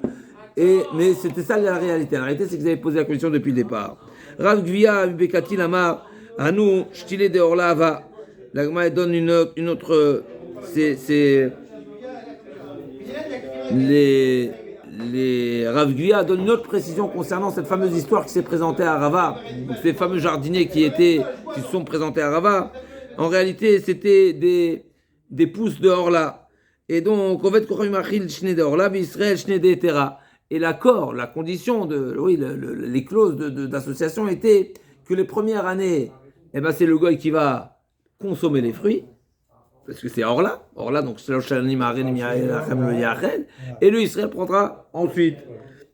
Mais c'était ça la réalité. La réalité, c'est qu'ils avaient posé la condition depuis le départ. Rav Gvia, Bekati Lamar, Hanou, Shtile de Orla, va. L'Agma donne une autre. Les Rav Gvia donnent une autre précision concernant cette fameuse histoire qui s'est présentée à Rava. Donc, ces fameux jardiniers qui se sont présentés à Rava. En réalité, c'était des pousses de Orla. Et donc, Ovet Kochim Achil Shne de Orla, Israël Shne de Etera. Et l'accord, la condition, les clauses d'association étaient que les premières années, c'est le goy qui va consommer les fruits, parce que c'est Orla, donc c'est et le Israël prendra ensuite.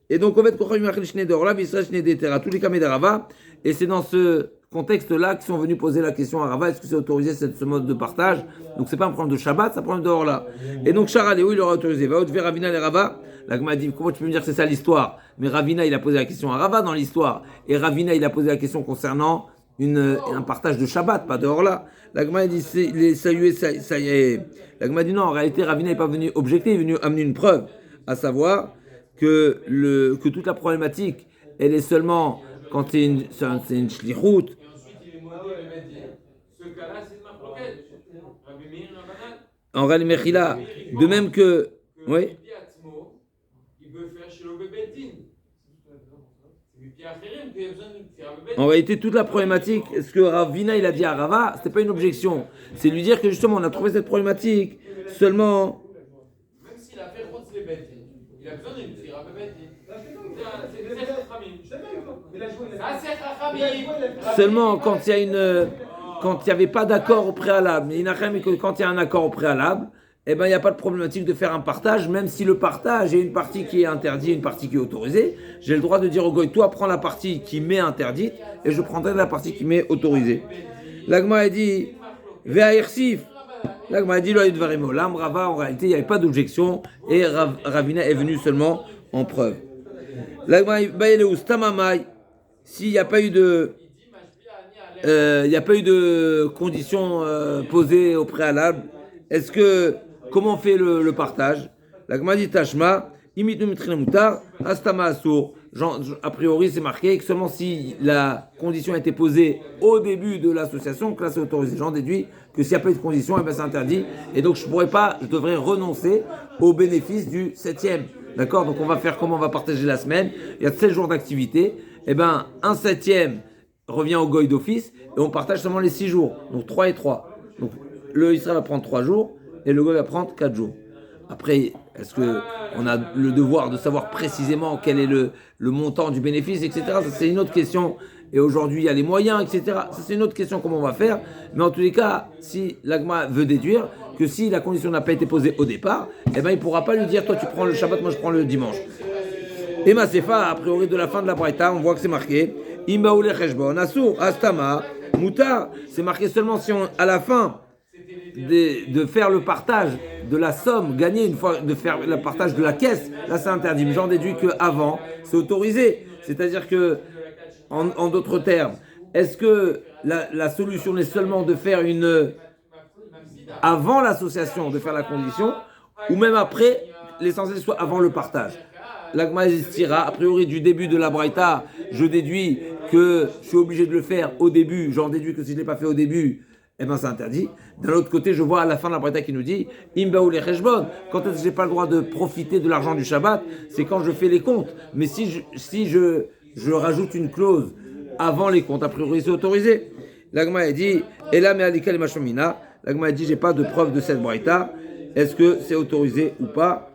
Et donc, Ovet Kochim Achil Shne de Orla, Israël Shne de Etera, tous les camés de Rava, et c'est dans ce contexte-là qu'ils sont venus poser la question à Rava, est-ce que c'est autorisé ce mode de partage? Donc c'est pas un problème de Shabbat, c'est un problème de Orla. Et donc Charaléou, il aura autorisé. Va au Ravina et Rava. La Gemara dit, comment tu peux me dire que c'est ça l'histoire? Mais Ravina, il a posé la question à Rava dans l'histoire. Et Ravina, il a posé la question concernant un partage de Shabbat, pas de Orla. La Gemara dit, ça y est. La Gemara dit, non, en réalité, Ravina n'est pas venu objecter, il est venu amener une preuve, à savoir que toute la problématique, elle est seulement quand c'est une shlichut. En réalité, Mechila, de même que. Oui. En réalité, toute la problématique, ce que Ravina il a dit à Rava, c'était pas une objection. C'est lui dire que justement, on a trouvé cette problématique seulement. Même s'il a fait il a besoin d'une fille, seulement quand il n'y avait pas d'accord au préalable. Mais quand il y a un accord au préalable, il n'y a pas de problématique de faire un partage, même si le partage est une partie qui est interdite et une partie qui est autorisée. J'ai le droit de dire au goy, toi prends la partie qui m'est interdite et je prendrai la partie qui m'est autorisée. L'Agma a dit, Ve'aïrsif. L'Agma a dit, L'Am Rava, en réalité, il n'y avait pas d'objection et Ravina est venu seulement en preuve. L'Agma a dit, s'il n'y a pas eu de conditions posées au préalable, comment on fait le partage? La Gemara dit Tashma, imitu mitrina mutar, astama asur. A priori, c'est marqué que seulement si la condition a été posée au début de l'association, que là c'est autorisé. J'en déduis que s'il n'y a pas eu de condition, c'est interdit. Et donc je devrais renoncer au bénéfice du 7e. D'accord? Donc on va faire comment on va partager la semaine? Il y a 7 jours d'activité. Un 7e revient au goy d'office et on partage seulement les 6 jours. Donc 3 et 3. Donc le Israël va prendre 3 jours et le goy va prendre 4 jours. Après, est-ce qu'on a le devoir de savoir précisément quel est le montant du bénéfice, etc. Ça, c'est une autre question. Et aujourd'hui, il y a les moyens, etc. Ça, c'est une autre question, comment on va faire. Mais en tous les cas, si l'Agma veut déduire que si la condition n'a pas été posée au départ, il ne pourra pas lui dire, toi tu prends le Shabbat, moi je prends le dimanche. Et Masefa, a priori de la fin de la Braïta, on voit que c'est marqué Imbaoule Cheshbon, Asur, Astama, Mutar. C'est marqué seulement si à la fin de faire le partage de la somme gagnée, une fois de faire le partage de la caisse, là c'est interdit. Mais j'en déduis qu'avant, c'est autorisé. C'est-à-dire que, en d'autres termes, est-ce que la solution est seulement de faire avant l'association, de faire la condition, ou même après, l'essentiel soit avant le partage? L'Agma existira, a priori du début de la Braïta, je déduis que je suis obligé de le faire au début, j'en déduis que si je ne l'ai pas fait au début, c'est interdit. D'un autre côté, je vois à la fin de la Braïta qui nous dit Imbaou les Cheshbon, quand est-ce que je n'ai pas le droit de profiter de l'argent du Shabbat? C'est quand je fais les comptes. Mais si je rajoute une clause avant les comptes, a priori c'est autorisé. L'Agma a dit Ela me'alika lemashomina. L'Agma a dit j'ai pas de preuve de cette Braïta. Est-ce que c'est autorisé ou pas?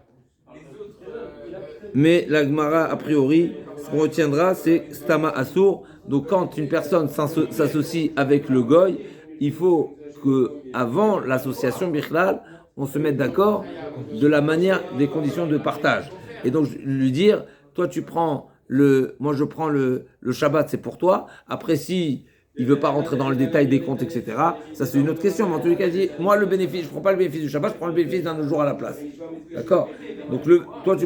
Mais l'Agmara, a priori, ce qu'on retiendra, c'est Stama Asur. Donc quand une personne s'associe avec le Goy, il faut qu'avant l'association Bichlal, on se mette d'accord de la manière, des conditions de partage. Et donc, lui dire, toi, moi, je prends le Shabbat, c'est pour toi. Après, si il ne veut pas rentrer dans le détail des comptes, etc., ça, c'est une autre question. Mais en tous les cas, il dit, moi, le bénéfice, je ne prends pas le bénéfice du Shabbat, je prends le bénéfice d'un autre jour à la place. D'accord? Donc, toi,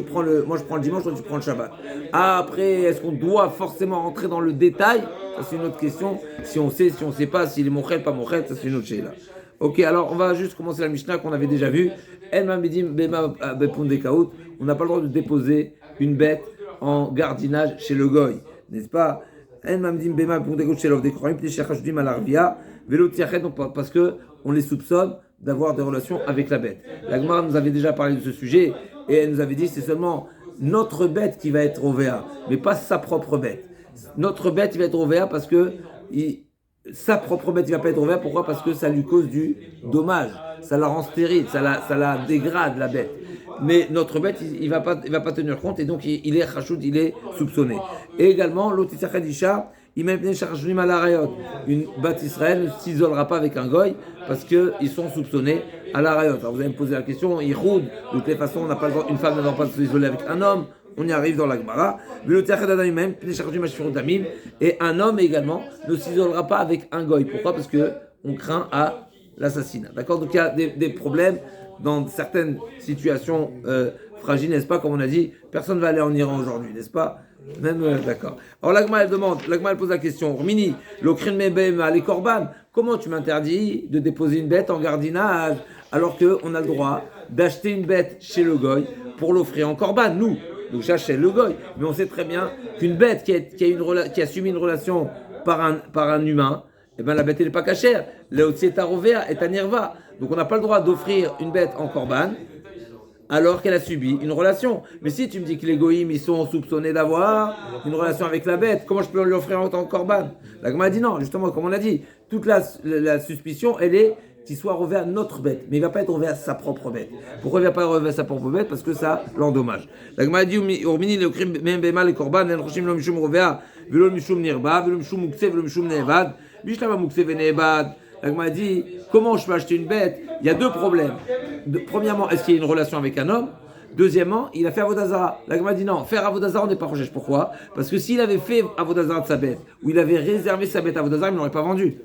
moi, je prends le dimanche, toi, tu prends le Shabbat. Après, est-ce qu'on doit forcément rentrer dans le détail? Ça, c'est une autre question. Si on sait, si on ne sait pas, s'il est mochel, pas mochel, ça, c'est une autre chose là. Ok, alors on va juste commencer la Mishnah qu'on avait déjà vue. On n'a pas le droit de déposer une bête en gardinage chez le goy, n'est-ce pas? Parce que on les soupçonne d'avoir des relations avec la bête. La Gemara nous avait déjà parlé de ce sujet et elle nous avait dit c'est seulement notre bête qui va être OVA, mais pas sa propre bête. Notre bête il va être OVA parce que sa propre bête, il ne va pas être ouvert. Pourquoi? Parce que ça lui cause du dommage. Ça la rend stérile, ça la dégrade, la bête. Mais notre bête, il ne va pas tenir compte et donc il est rachout, il est soupçonné. Et également, l'Otisachadisha, il m'a appelé Charjouim à l'arayot. Une bête Israël ne s'isolera pas avec un goy parce qu'ils sont soupçonnés à l'arayot. Alors vous allez me poser la question, Yichoud, de toutes les façons, une femme n'a pas de s'isoler avec un homme. On y arrive dans la Gemara. Et un homme également ne s'isolera pas avec un goy. Pourquoi? Parce qu'on craint à l'assassinat. D'accord? Donc il y a des problèmes dans certaines situations fragiles, n'est-ce pas? Comme on a dit, personne ne va aller en Iran aujourd'hui, n'est-ce pas? Même d'accord. Alors l'Agma elle pose la question. Mini, les korban. Comment tu m'interdis de déposer une bête en gardinage alors qu'on a le droit d'acheter une bête chez le goy pour l'offrir en korban, nous? Donc j'achète le goy, mais on sait très bien qu'une bête qui a subi une relation par un humain, eh ben la bête elle n'est pas cachère. Là-aussi est à Rovea, est à Nirva. Donc on n'a pas le droit d'offrir une bête en korban alors qu'elle a subi une relation. Mais si tu me dis que les goïms ils sont soupçonnés d'avoir une relation avec la bête, comment je peux lui offrir en tant que korban? La Gemara dit non, justement comme on a dit, toute la suspicion elle est qu'il soit relevé à notre bête, mais il ne va pas être relevé à sa propre bête. Pourquoi il ne va pas relever à sa propre bête? Parce que ça l'endommage. La Gemara dit Urmini le krim même bema le korban en roshim lo mishum rovea velo mishum nirba velo mishum mukse velo mishum nevad bishlama mukse venevad. La Gemara dit comment je peux acheter une bête? Il y a deux problèmes. Premièrement, est-ce qu'il y a une relation avec un homme? Deuxièmement, il a fait Avodazara. La Gemara dit non, faire Avodazara, on n'est pas recherche. Pourquoi? Parce que s'il avait fait Avodazara de sa bête, ou il avait réservé sa bête à Avodazara, il ne l'aurait pas vendu.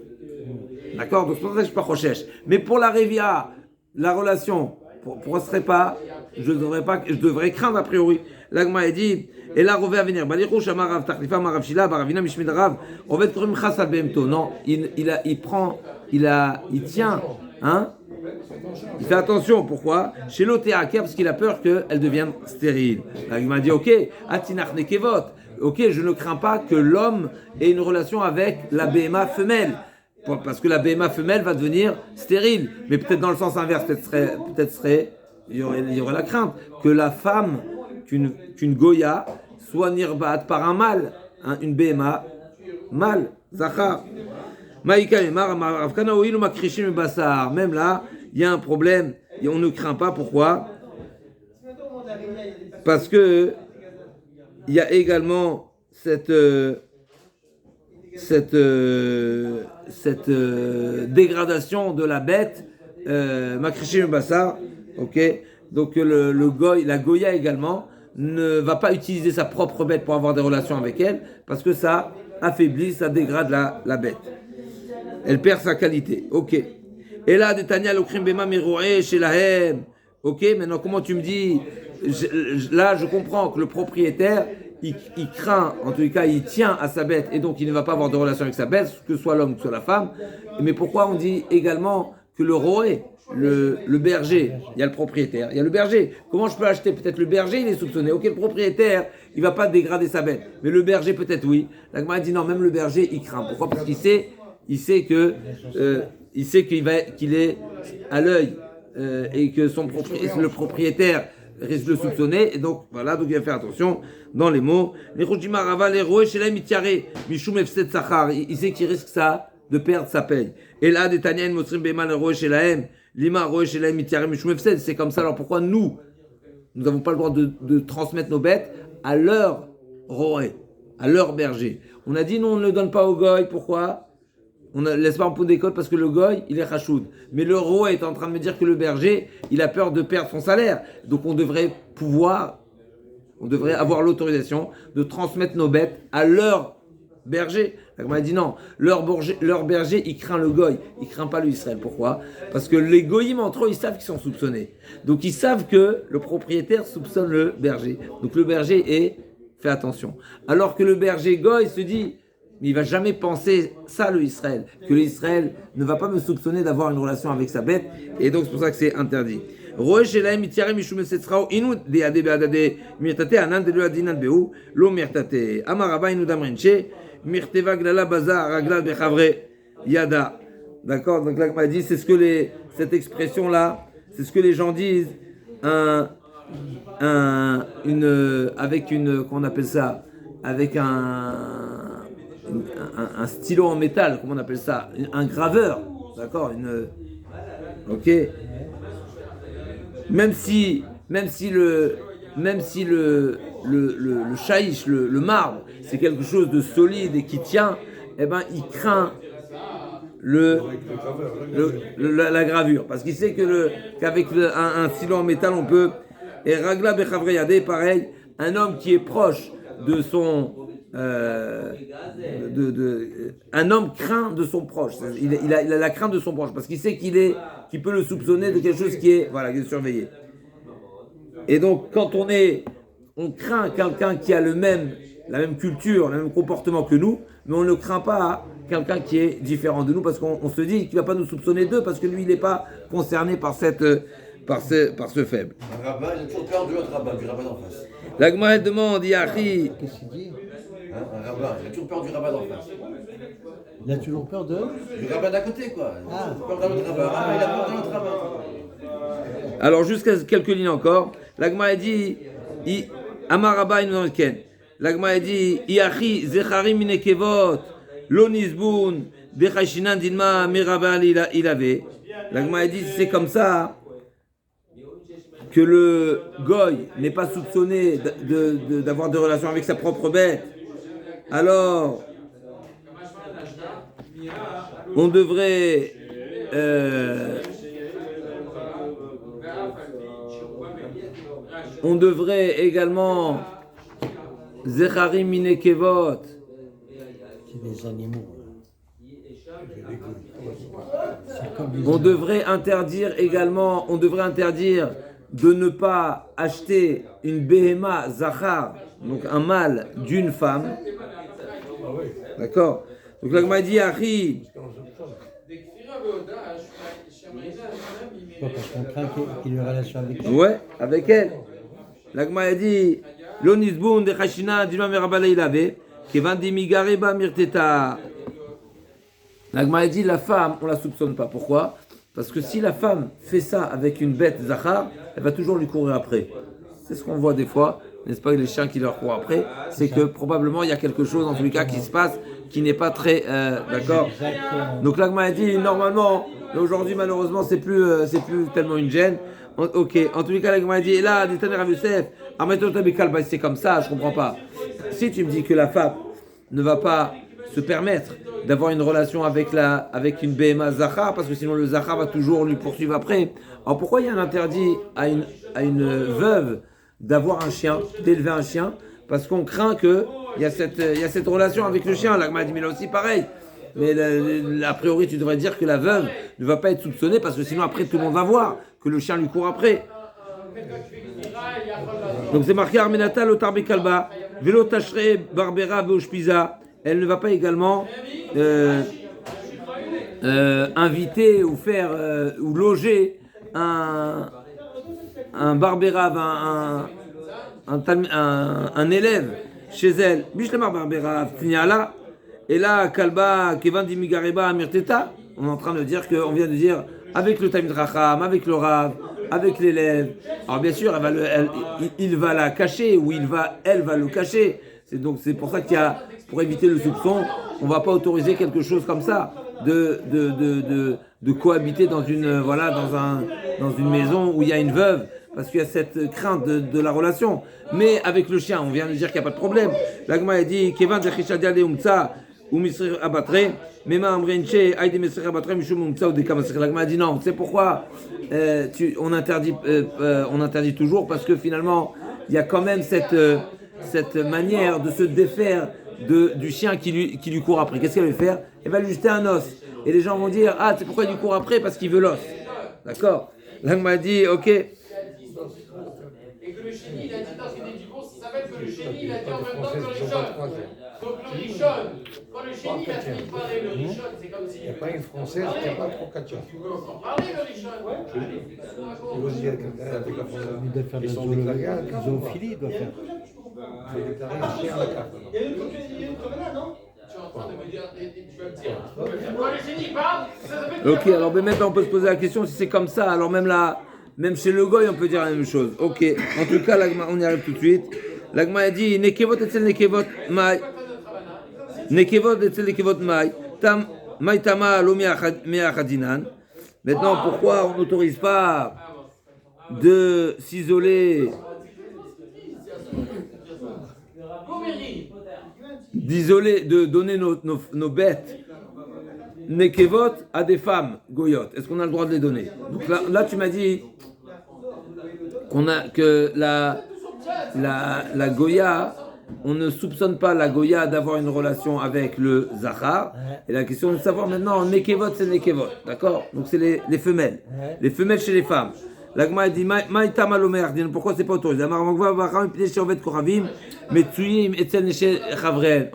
D'accord? Donc c'est pour ça que je ne suis pas recherche. Mais pour la Révia, la relation, pour ce serait pas, je devrais craindre a priori. La Gemara dit, et là, Rové à venir. Balichouch, Amarav, Tachlifa, Marav Shila, Baravina, Mishmidarav, Ovet Kurim Chassal Behemto. Non, il tient, hein? Il fait attention, pourquoi? Chez l'Otéaker, parce qu'il a peur qu'elle devienne stérile. Il m'a dit, ok, Atinach Nekevot, ok, je ne crains pas que l'homme ait une relation avec la BMA femelle, parce que la BMA femelle va devenir stérile. Mais peut-être dans le sens inverse, il y aurait la crainte que la femme, qu'une Goya, soit nirbat par un mâle, hein, une BMA, mâle, Zachar. Même là, il y a un problème et on ne craint pas. Pourquoi? Parce que il y a également cette dégradation de la bête, Makrishim Bassar, ok? Donc la Goya également ne va pas utiliser sa propre bête pour avoir des relations avec elle, parce que ça affaiblit, ça dégrade la bête. Elle perd sa qualité. Ok. Et là, de Tania, l'okrim bema miroé chez la haine. Ok. Maintenant, comment tu me dis? Là, je comprends que le propriétaire, il craint, en tout cas, il tient à sa bête et donc il ne va pas avoir de relation avec sa bête, que ce soit l'homme, que ce soit la femme. Mais pourquoi on dit également que le roé, le berger, il y a le propriétaire, il y a le berger. Comment je peux acheter? Peut-être le berger, il est soupçonné. Ok, le propriétaire, il ne va pas dégrader sa bête. Mais le berger, peut-être oui. La Gemara dit non, même le berger, il craint. Pourquoi? Parce qu'il sait qu'il est à l'œil et que le propriétaire risque de le soupçonner, et donc voilà, donc il va faire attention dans les mots. Il sait qu'il risque ça de perdre sa paye. Et là, c'est comme ça. Alors pourquoi nous n'avons pas le droit de transmettre nos bêtes à leur roé, à leur berger? On a dit non, on ne le donne pas au goy. Pourquoi? on ne laisse pas en pot d'école parce que le goy, il est chachoud. Mais le roi est en train de me dire que le berger, il a peur de perdre son salaire. Donc on devrait avoir l'autorisation de transmettre nos bêtes à leur berger. On m'a dit non, leur berger, il craint le goy, il craint pas le Israël. Pourquoi? Parce que les goyim entre eux, ils savent qu'ils sont soupçonnés. Donc ils savent que le propriétaire soupçonne le berger. Donc le berger fait attention. Alors que le berger goy se dit, mais il va jamais penser ça, le Israël, que l'Israël ne va pas me soupçonner d'avoir une relation avec sa bête, et donc c'est pour ça que c'est interdit. D'accord, donc là, on m'a dit, c'est ce que cette expression-là, c'est ce que les gens disent, qu'on appelle ça, avec un stylo en métal, comment on appelle ça, un graveur, d'accord, ok, même si le chaïch, le marbre, c'est quelque chose de solide et qui tient, eh ben il craint la gravure, parce qu'il sait qu'avec un stylo en métal on peut, et ragla bechavre pareil, un homme qui est proche de son un homme craint de son proche. Il a la crainte de son proche parce qu'il sait qu'il peut le soupçonner de quelque chose qui est surveillé. Et donc quand on craint quelqu'un qui a la même culture, le même comportement que nous, mais on ne craint pas quelqu'un qui est différent de nous parce qu'on se dit qu'il ne va pas nous soupçonner d'eux parce que lui il n'est pas concerné par ce faible. Un rabbin, il a toujours peur de l'autre rabbin, du rabbin d'en face. La Gemara demande, Yahi. Qu'est-ce qu'il dit? Un rabbin, il a toujours peur du rabbin d'en face. Il a toujours peur de? Du rabbin d'à côté, quoi. Il a peur d'un autre rabbin. Il a peur d'un autre rabbin. Alors, jusqu'à quelques lignes encore, la Gemara dit, Amar Rabba il nous en ken. La Gemara dit, Yahi zecharim minekevot, lonisbun, bechashinan dilma, mirabal il avait. La Gemara dit, c'est comme ça que le goy n'est pas soupçonné d'avoir des relations avec sa propre bête, alors on devrait également zecharim minekevot, C'est des animaux. on devrait interdire de ne pas acheter une behema zachar, donc un mâle d'une femme. D'accord? Donc la Gemara dit Achi. Pourquoi? Parce qu'on craint qu'il ait une relation avec elle. Ouais, avec elle. La Gemara dit Lonisbun de Chashina Dilma Merabala Ilave, Kevan Dimigareba Mirteta. La Gemara dit la femme, on la soupçonne pas. Pourquoi? Parce que si la femme fait ça avec une bête zachar, elle va toujours lui courir après. C'est ce qu'on voit des fois, n'est-ce pas, les chiens qui leur courent après. C'est que probablement il y a quelque chose en tous les cas qui se passe qui n'est pas très d'accord. Donc là, m'a dit normalement, aujourd'hui malheureusement c'est plus tellement une gêne. Ok, en tous les cas, la m'a dit là, c'est comme ça, je comprends pas. Si tu me dis que la femme ne va pas se permettre d'avoir une relation avec une BMA Zachar, parce que sinon le Zachar va toujours lui poursuivre après. Alors pourquoi il y a un interdit à une veuve d'avoir un chien, d'élever un chien? Parce qu'on craint qu'il y a cette relation avec le chien. L'Agma dit, mais là aussi pareil. Mais a priori, tu devrais dire que la veuve ne va pas être soupçonnée, parce que sinon après tout le monde va voir que le chien lui court après. Donc c'est marqué Armenata Lotarbe Kalba, Velo Tachre Barbera Veoshpiza. Elle ne va pas également inviter ou faire ou loger un barbérave, un élève chez elle. Bishlemar barbérave Tniala. Et là, Kalba Kevan Dimigareba Amirteta. On est en train de dire on vient de dire avec le Talmid Racham, avec le Rav, avec l'élève. Alors bien sûr, il va la cacher ou elle va le cacher. C'est pour ça pour éviter le soupçon, on ne va pas autoriser quelque chose comme ça, de cohabiter dans une maison où il y a une veuve, parce qu'il y a cette crainte de la relation. Mais avec le chien, on vient de dire qu'il n'y a pas de problème. L'Agma a dit Kevan ou Misri Abatre, Mema Amrenche, Aïde Misri Abatre, Mishum Mumtsa ou Deka Masri. L'Agma a dit non, tu sais pourquoi on interdit toujours, parce que finalement, il y a quand même cette manière de se défaire du chien qui lui court après. Qu'est-ce qu'elle va faire? Elle va lui jeter un os. Et les gens vont dire, ah, c'est pourquoi il lui court après? Parce qu'il veut l'os. D'accord? L'Agma a dit, ok. Et que le chéni, il a dit dans une édition, ça s'appelle que le chéni, il a dit en même temps que le rishon. Donc le rishon, quand le chéni, il a fini de parler le rishon, c'est comme si. Il n'y a pas une française qui n'a pas trop Katia. Tu veux en parler le rishon? Il veut dire quelqu'un avec la française. Il doit faire de Ils la sont déclarés à la carte. zoophilie, il doit faire. Il est déclaré un chien à la carte. Il y a une commune, non? Tu es en train de me dire, tu vas me dire. Quand le chéni parle, ça s'appelle. Ok, alors ben maintenant on peut se poser la question si c'est comme ça. Alors même là, même chez le goy, on peut dire la même chose. Ok, en tout cas, l'Agma, on y arrive tout de suite. L'Agma a dit Nekevot etzel nekevot mai. Nekevot etzel nekevot mai. Tam mai tama lo me'achadinan. Maintenant, pourquoi on n'autorise pas de s'isoler, de donner nos bêtes nekevot à des femmes goyot? Est-ce qu'on a le droit de les donner? Donc là tu m'as dit que la goya, on ne soupçonne pas la goya d'avoir une relation avec le zachar. Et la question de savoir maintenant, nekevot c'est nekevot, d'accord? Donc c'est les femelles, les femelles chez les femmes. L'Agma a dit Maïta Malomer, pourquoi c'est pas autorisé? En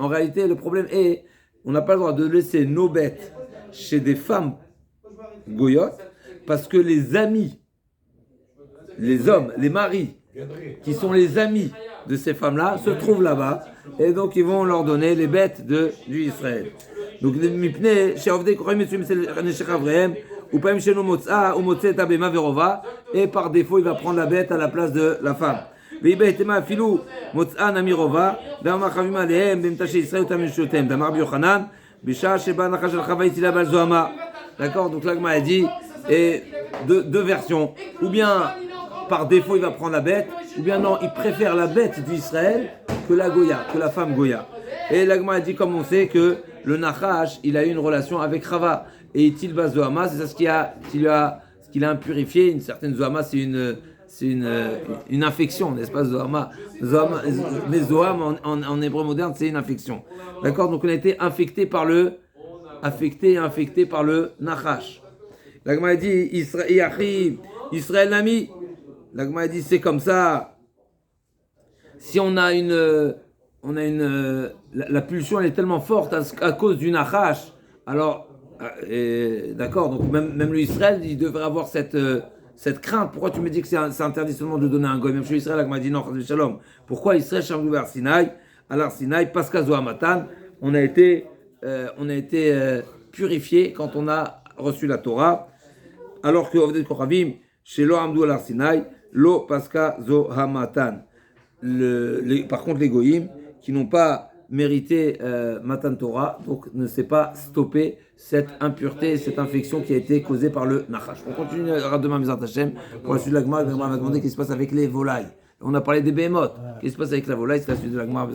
réalité, le problème est, on n'a pas le droit de laisser nos bêtes chez des femmes goyotes, parce que les amis, les hommes, les maris, qui sont les amis de ces femmes-là, se trouvent là-bas, et donc ils vont leur donner les bêtes du Israël. Donc, et par défaut, il va prendre la bête à la place de la femme. D'accord, donc l'Agma a dit deux versions. Ou bien par défaut il va prendre la bête, ou bien non, il préfère la bête d'Israël que la Goya, que la femme Goya. Et l'Agma a dit, comme on sait, que le Nachash, il a eu une relation avec Chava. Et Tilba Zohama, c'est ça ce qu'il a impurifié. Une certaine Zohama, c'est une infection, n'est-ce pas, Zohama? Mais Zoham en hébreu moderne, c'est une infection. D'accord, donc on a été infecté par le Nachash. L'Agma a dit Israël Nami. L'Agma a dit c'est comme ça. Si on a la pulsion elle est tellement forte à cause du Nachash, alors d'accord, donc même le Israël il devrait avoir cette crainte. Pourquoi tu me dis que c'est interdit seulement de donner un goy? Même chez Israël, l'Agma a dit non, Shalom. Pourquoi Israël Shamgou Arsinaï, à l'Arsinaï, parce qu'à Zohamatan, on a été purifié quand on a reçu la Torah, alors que Ovdei Kochavim, chez Lo Amdou al-Arsinaï, Lo Paska Zohamatan. Par contre, les goyim qui n'ont pas mérité Matan Torah, donc ne s'est pas stoppé cette impureté, cette infection qui a été causée par le Nachash. On continue demain, Mizrat Hashem, pour la suite de l'Agma. L'Agma va demander qu'est-ce qui se passe avec les volailles. On a parlé des behemoths. Qu'est-ce qui se passe avec la volaille? C'est la suite de l'Agma.